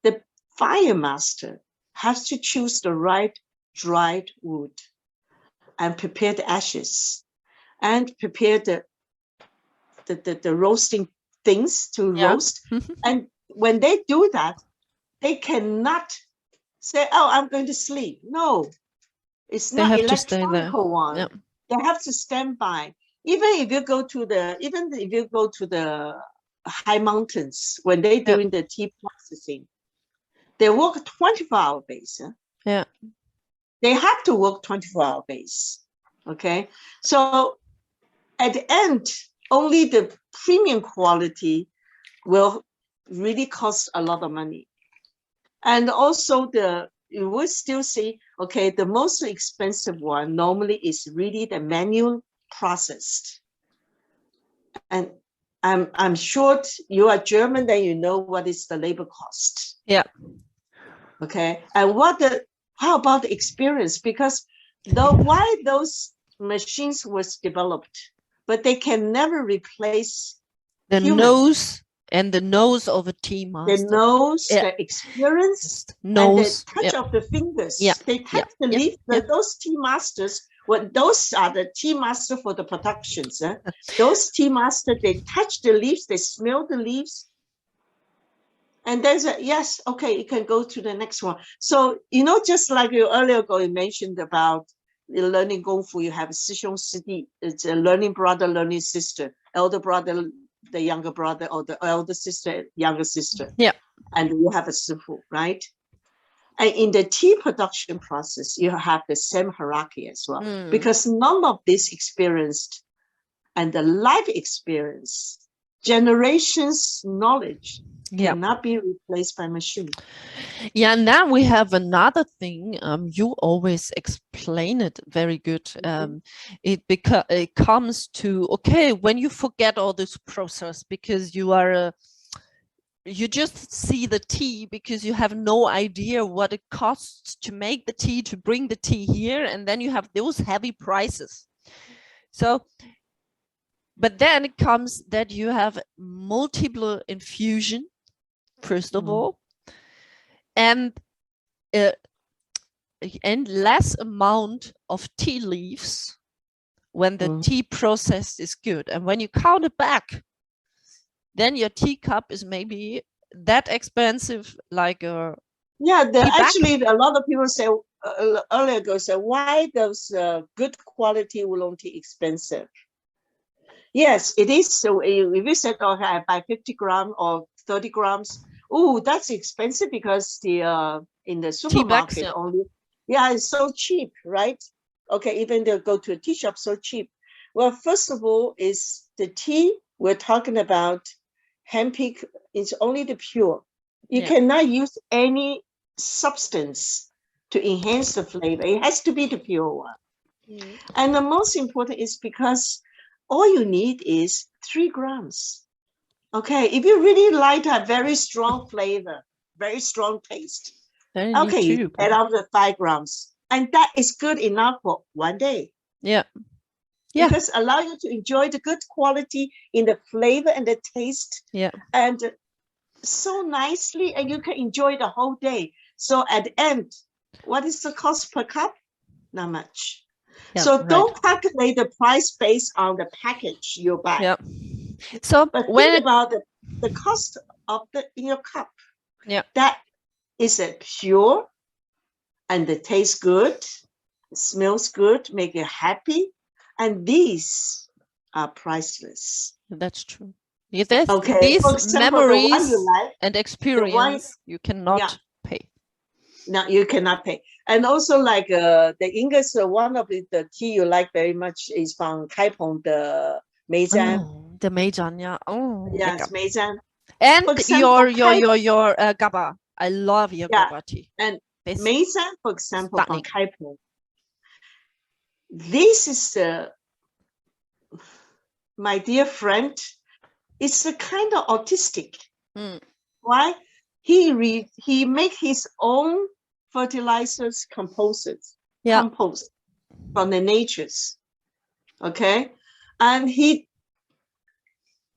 the fire master has to choose the right dried wood and prepare the ashes and prepare the roasting things to roast. And when they do that, they cannot say, oh, I'm going to sleep. No, it's not electronic one. They have to stand by. Even if you go to the high mountains, when they're doing the tea processing, they work 24-hour base. They have to work 24-hour base. Okay. So at the end, only the premium quality will really cost a lot of money. And also you will still see, okay, the most expensive one normally is really the manual processed. And I'm sure you are German, then you know what is the labor cost. Okay. And how about the experience? Because why those machines was developed, but they can never replace the nose and the nose of a tea master. The nose, the experience, and the touch of the fingers. They touch the leaf. Those tea masters, those are the tea master for the productions. Those tea masters, they touch the leaves, they smell the leaves. And there's yes, okay, you can go to the next one. So, you know, just like you earlier ago, you mentioned about the learning gongfu, you have Sishong Sidi, it's a learning brother, learning sister, elder brother, the younger brother, or the elder sister, younger sister. And you have a sifu, right? And in the tea production process, you have the same hierarchy as well, because none of this experienced and the life experience, generations knowledge cannot be replaced by machine. And now we have another thing. You always explain it very good. It comes to, okay, when you forget all this process because you are you just see the tea because you have no idea what it costs to make the tea, to bring the tea here, and then you have those heavy prices. So but then it comes that you have multiple infusion, first of all, and less amount of tea leaves when the tea process is good. And when you count it back, then your teacup is maybe that expensive like a Yeah, back. actually a lot of people say earlier ago say, why does good quality oolong tea expensive? Yes, it is. So if you said, okay, I buy 50 grams or 30 grams, oh, that's expensive because the in the supermarket bags, only, yeah, it's so cheap, right? Okay, even they go to a tea shop, so cheap. Well, first of all, is the tea we're talking about handpicked, it's only the pure. You cannot use any substance to enhance the flavor. It has to be the pure one. And the most important is because all you need is 3 grams. Okay, if you really like a very strong flavor, very strong taste, okay, you add on the 5 grams. And that is good enough for one day. Yeah. Because allow you to enjoy the good quality in the flavor and the taste. Yeah. And so nicely, and you can enjoy the whole day. So at the end, what is the cost per cup? Not much. Yeah, so don't calculate the price based on the package you buy. Yeah. So but think about the cost of in your cup. Yeah. That is a pure and it tastes good, smells good, make you happy. And these are priceless. That's true. These example, memories you like, and experience you cannot pay. No, you cannot pay. And also like the English, one of the tea you like very much is from Kaipong, the Mei Lan. Oh, the Mei Lan, yeah. Oh, yes, Mei Lan. And example, your GABA. I love your GABA tea. And Mei Lan, for example, from Kaipong. This is my dear friend. It's a kind of autistic. Why? He make his own fertilizers compost from the natures. Okay, and he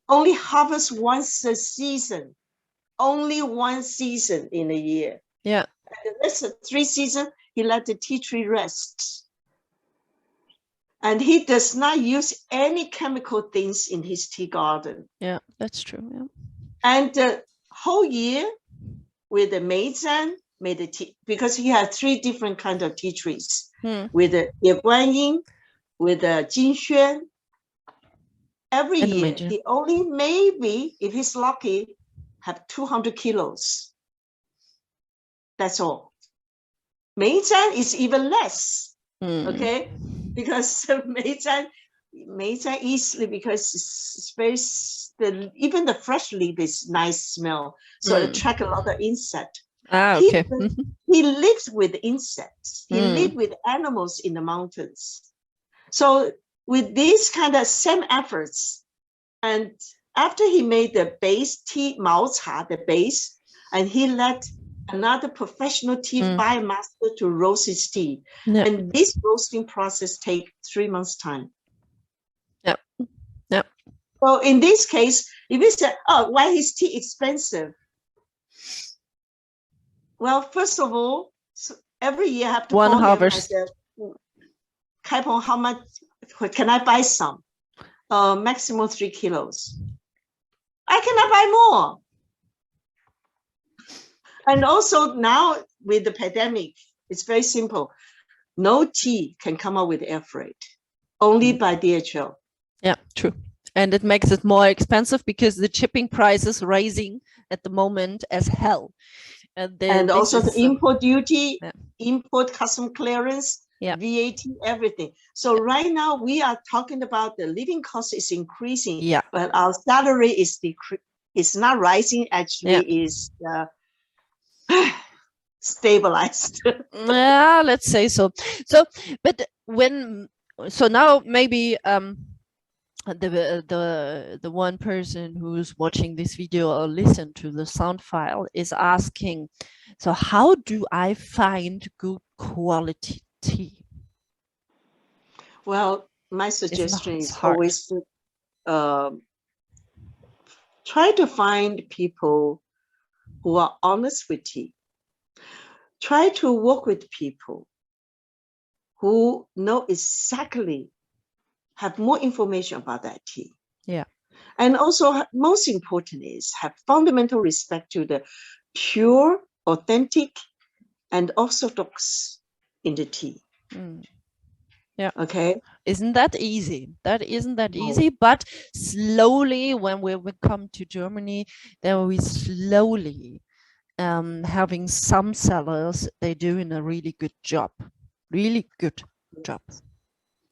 only harvests once a season, only one season in a year. Yeah, and the rest of 3 seasons he let the tea tree rest. And he does not use any chemical things in his tea garden. Yeah, that's true. Yeah. And the whole year with the Mei Lan, made the tea, because he had 3 different kinds of tea trees. With the Guanyin, with the Jinxuan. Every year, he only maybe, if he's lucky, have 200 kilos. That's all. Mei Lan is even less. Okay, because Mei Lan easily, because it's very, even the fresh leaf is nice smell, so it attract a lot of insect. Okay. He lives with insects. He lives with animals in the mountains. So with these kind of same efforts, and after he made the base tea, Mao Cha, the base, and he let another professional tea buyer master to roast his tea. Yep. And this roasting process takes 3 months' time. Yep. Yep. So in this case, if you say, oh, why is tea expensive? Well, first of all, every year I have to one call harvest. him. I said, Kaipong, how much can I buy some? Maximum 3 kilos. I cannot buy more. And also now with the pandemic, it's very simple. No tea can come out with air freight, only by DHL. Yeah, true. And it makes it more expensive because the shipping price is rising at the moment as hell. And also the import duty, import custom clearance, VAT, everything. So right now we are talking about the living cost is increasing, but our salary is not rising, actually is stabilized. Yeah, let's say so. So, but so now maybe the one person who's watching this video or listen to the sound file is asking, so how do I find good quality tea? Well, my suggestion is always try to find people who are honest with tea. Try to work with people who know exactly, have more information about that tea. Yeah. And also, most important is have fundamental respect to the pure, authentic, and orthodox in the tea. Yeah. Okay. Isn't that easy? That isn't that No. easy, but slowly when we come to Germany, then we slowly having some sellers, they're doing a really good job. Really good job.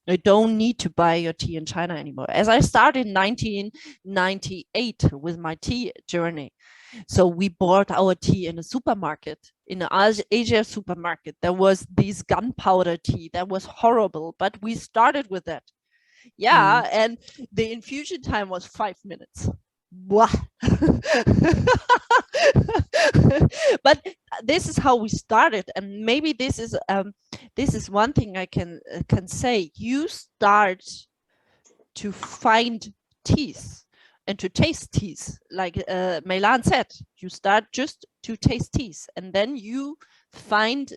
You don't need to buy your tea in China anymore. As I started in 1998 with my tea journey. So we bought our tea in a supermarket, in an Asia supermarket. There was this gunpowder tea that was horrible, but we started with that. Yeah, and the infusion time was 5 minutes. Wow. But this is how we started, and maybe this is one thing I can say. You start to find teas and to taste teas, like Mei Lan said. You start just to taste teas, and then you find,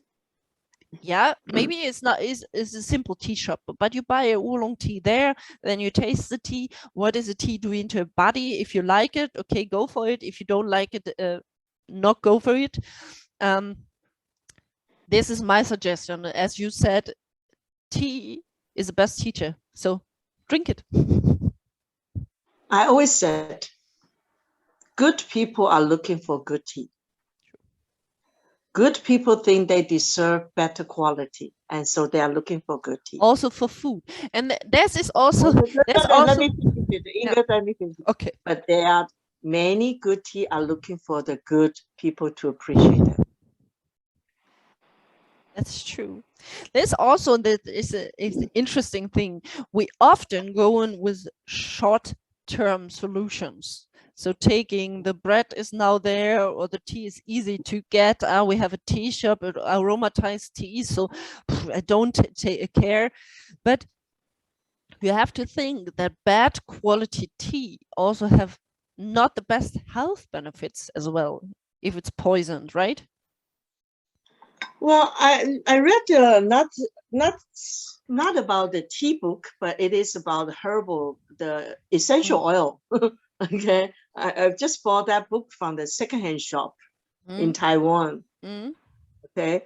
yeah, maybe it's a simple tea shop, but you buy a oolong tea there, then you taste the tea. What is the tea doing to your body? If you like it, okay, go for it. If you don't like it, not go for it. This is my suggestion. As you said, tea is the best teacher, so drink it. I always said, good people are looking for good tea. Good people think they deserve better quality, and so they are looking for good tea. Also for food, and this is also. Let me finish it. Okay. But there are many good tea are looking for the good people to appreciate it. That's true. There's also is an interesting thing. We often go in with short-term solutions. So taking the bread is now there, or the tea is easy to get. We have a tea shop, aromatized tea, so I don't take care. But you have to think that bad quality tea also have not the best health benefits as well, if it's poisoned, right? Well, I read not about the tea book, but it is about herbal, the essential oil. Okay, I just bought that book from the secondhand shop in Taiwan. Okay,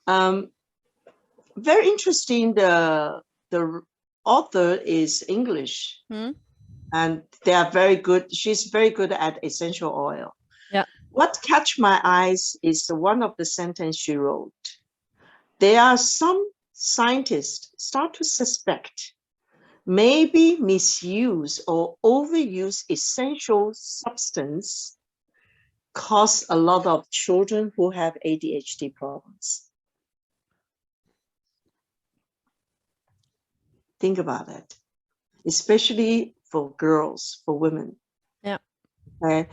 very interesting. The author is English, and they are very good. She's very good at essential oil. Yeah. What catch my eyes is one of the sentence she wrote. There are some scientists start to suspect maybe misuse or overuse essential substance cause a lot of children who have ADHD problems. Think about it, especially for girls, for women. Yeah. Okay.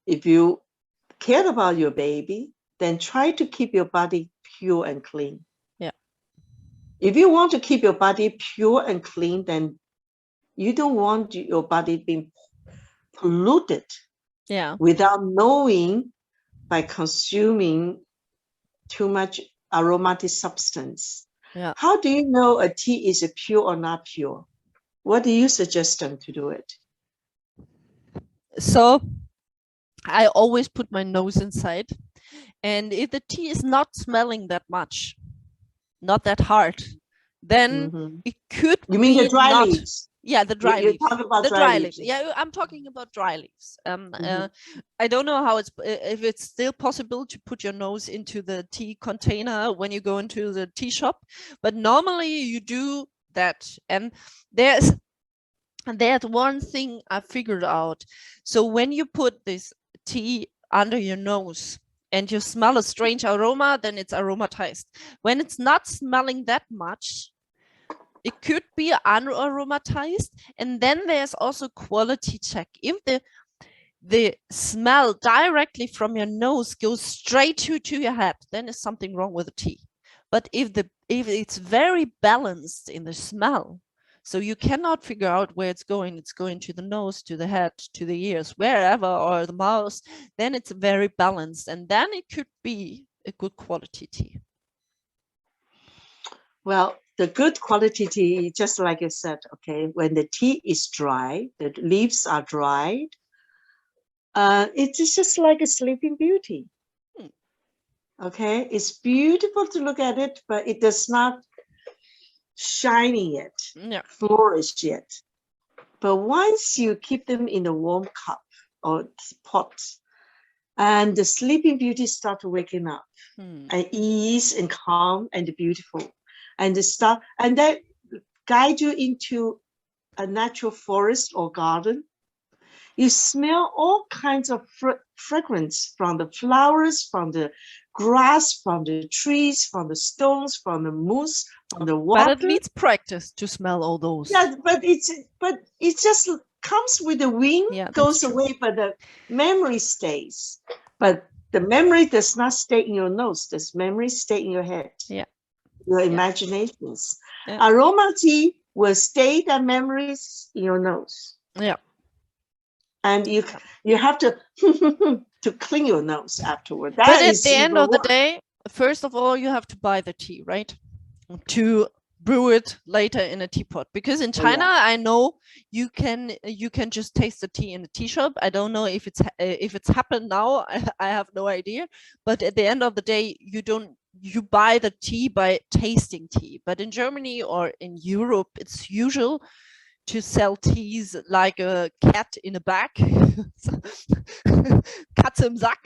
If you care about your baby, then try to keep your body pure and clean. Yeah. If you want to keep your body pure and clean, then you don't want your body being polluted. Yeah. Without knowing, by consuming too much aromatic substance. Yeah. How do you know a tea is pure or not pure? What do you suggest them to do it? So I always put my nose inside, and if the tea is not smelling that much, not that hard, then it could be. You mean the dry leaves? Yeah, the dry leaves. You're talking about the dry leaves. Yeah, I'm talking about dry leaves. I don't know how if it's still possible to put your nose into the tea container when you go into the tea shop, but normally you do that. And there's one thing I figured out. So when you put this tea under your nose and you smell a strange aroma, then it's aromatized. When it's not smelling that much, it could be unaromatized. And then there's also quality check. If the smell directly from your nose goes straight to your head, then there's something wrong with the tea. But if it's very balanced in the smell, so you cannot figure out where it's going to the nose, to the head, to the ears, wherever, or the mouth, then it's very balanced, and then it could be a good quality tea. Well, the good quality tea, just like you said, okay, when the tea is dry, the leaves are dried, it's just like a Sleeping Beauty. Okay, it's beautiful to look at it, but it does not shine yet, flourish yet. But once you keep them in a warm cup or pot, and the sleeping beauty start waking up, and ease and calm and beautiful, and that guide you into a natural forest or garden. You smell all kinds of fragrance from the flowers, from the grass, from the trees, from the stones, from the moss, from the water. But it needs practice to smell all those. Yeah, but it just comes with the wind, goes away, but the memory stays. But the memory does not stay in your nose. This memory stay in your head. Yeah. Your imaginations. Yeah. Aroma tea will stay the memories in your nose. Yeah. And you have to to clean your nose afterward. But at the end of the day, first of all, you have to buy the tea, right? To brew it later in a teapot. Because in China, I know you can just taste the tea in the tea shop. I don't know if it's happened now. I have no idea. But at the end of the day, you buy the tea by tasting tea. But in Germany or in Europe, it's usual to sell teas like a cat in a bag. Katze im Sack.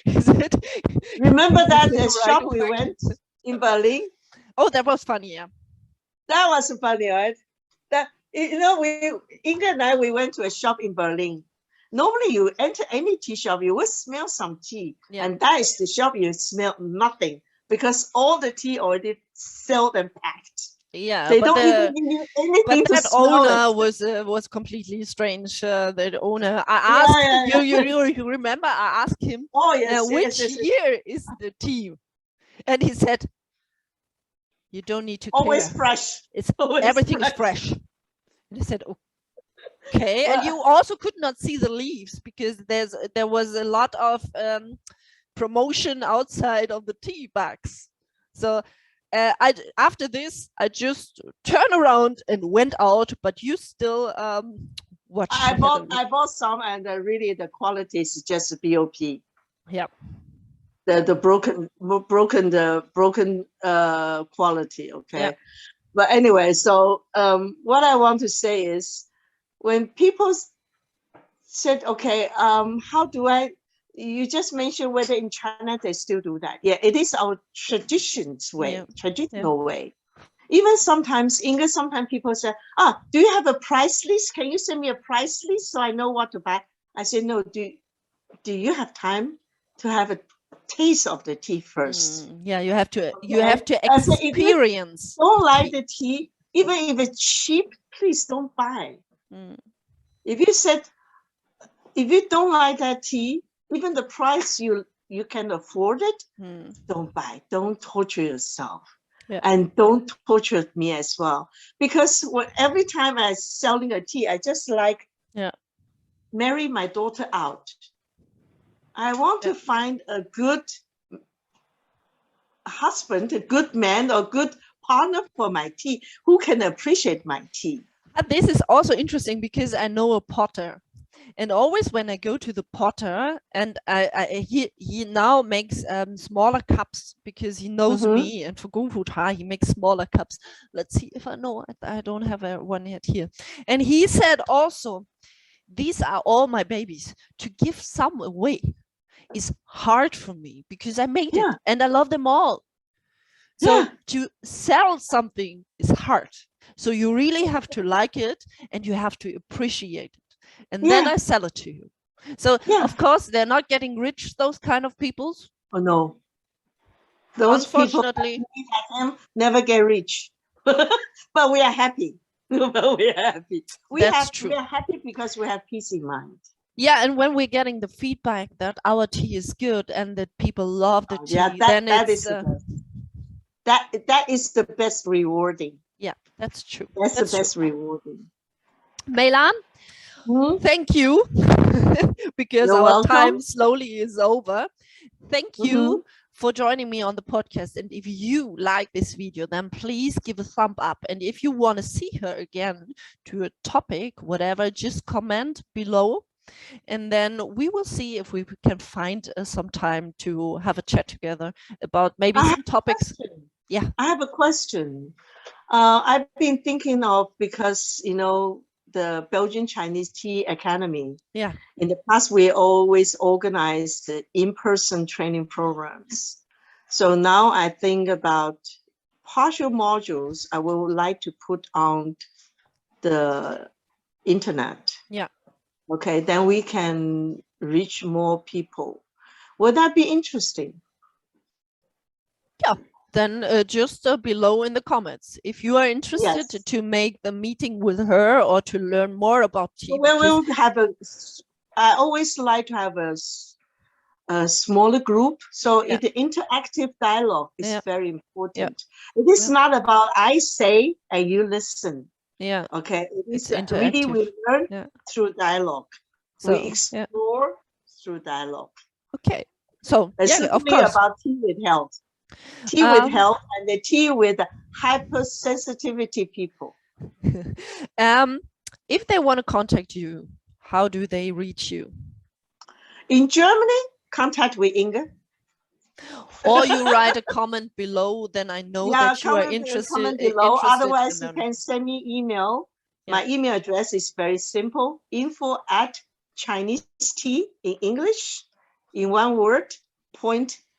Is it? Remember that shop we went in Berlin? Oh, that was funny, yeah. That was funny, right? That, you know, Inga and I, we went to a shop in Berlin. Normally you enter any tea shop, you will smell some tea. Yeah. And that is the shop you smell nothing because all the tea already sold and packed. Yeah, they don't even give you anything to smell. But that owner was completely strange. That owner, I asked you remember? I asked him, which year is the tea, and he said, "You don't need to always care. Fresh. It's everything is fresh." And I said, "Okay." And you also could not see the leaves because there was a lot of promotion outside of the tea bags, so. After this, I just turned around and went out, but you still watch. I bought some, and really the quality is just BOP. Yeah. The broken quality. Okay. Yeah. But anyway, so what I want to say is, when people said, okay, how do I? You just mentioned whether in China they still do that. Yeah, it is our traditional way. Even sometimes, English, sometimes people say, do you have a price list? Can you send me a price list so I know what to buy? I say, no, do you have time to have a taste of the tea first? Yeah, you have to experience. If you don't like the tea, even if it's cheap, please don't buy. If you don't like that tea, even the price you can afford it, don't buy. Don't torture yourself. Yeah. And don't torture me as well. Because every time I'm selling a tea, I just marry my daughter out. I want to find a good husband, a good man, or good partner for my tea who can appreciate my tea. And this is also interesting because I know a potter. And always when I go to the potter, and he now makes smaller cups because he knows me, and for Kung Fu Cha he makes smaller cups. Let's see if I know. I don't have one yet here. And he said also, these are all my babies. To give some away is hard for me because I made it and I love them all. So to sell something is hard. So you really have to like it and you have to appreciate it. And then I sell it to you. So of course they're not getting rich, those kind of peoples. Oh no. Those unfortunately people never get rich. But we are happy. But we are happy. That's true. We are happy because we have peace in mind. Yeah, and when we're getting the feedback that our tea is good and that people love the tea, then that is the best rewarding. Yeah, that's true. That's the best rewarding. Mei Lan, thank you, because our time slowly is over. Thank you for joining me on the podcast. And if you like this video, then please give a thumb up. And if you want to see her again to a topic, whatever, just comment below. And then we will see if we can find some time to have a chat together about maybe some topics. Yeah, I have a question. I've been thinking of, because the Belgian Chinese Tea Academy. Yeah. In the past, we always organized in-person training programs. So now I think about partial modules I would like to put on the internet. Yeah. Okay, then we can reach more people. Would that be interesting? Yeah. Then just below in the comments, if you are interested Yes. to make the meeting with her or to learn more about tea. We'll have I always like to have a smaller group. So the interactive dialogue is very important. It is not about I say and you listen. Yeah. Okay. It is interactive. really we learn through dialogue. So, we explore through dialogue. Okay. So of course. About tea with health. Tea with health and the tea with hypersensitivity people. If they want to contact you, how do they reach you? In Germany, contact with Inge. Or you write a comment below, then I know that you are interested. Comment below. Otherwise, you can send me email. My email address is very simple: info@Chinese tea in English, in one word,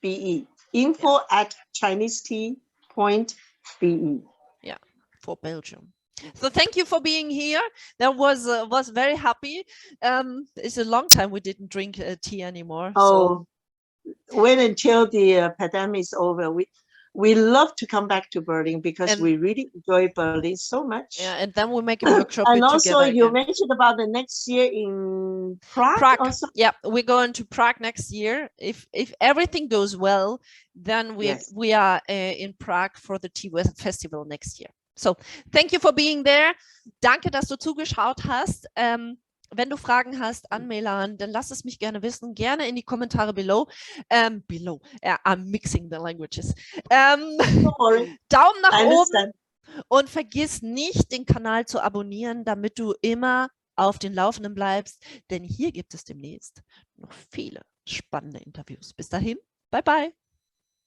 .be. info@Chinese tea.be. Yeah, for Belgium. So thank you for being here. That was very happy. It's a long time we didn't drink tea anymore. Oh, wait until the pandemic is over. We love to come back to Berlin because we really enjoy Berlin so much. Yeah, and then we'll make a workshop. And also, you again. mentioned about the next year in Prague. Yeah, we're going to Prague next year. If everything goes well, then we are in Prague for the Tea Festival next year. So, thank you for being there. Danke, dass du zugeschaut hast. Wenn du Fragen hast an Mei Lan, dann lass es mich gerne wissen. Gerne in die Kommentare below. I'm mixing the languages. Daumen nach oben. Und vergiss nicht, den Kanal zu abonnieren, damit du immer auf den Laufenden bleibst. Denn hier gibt es demnächst noch viele spannende Interviews. Bis dahin, bye bye.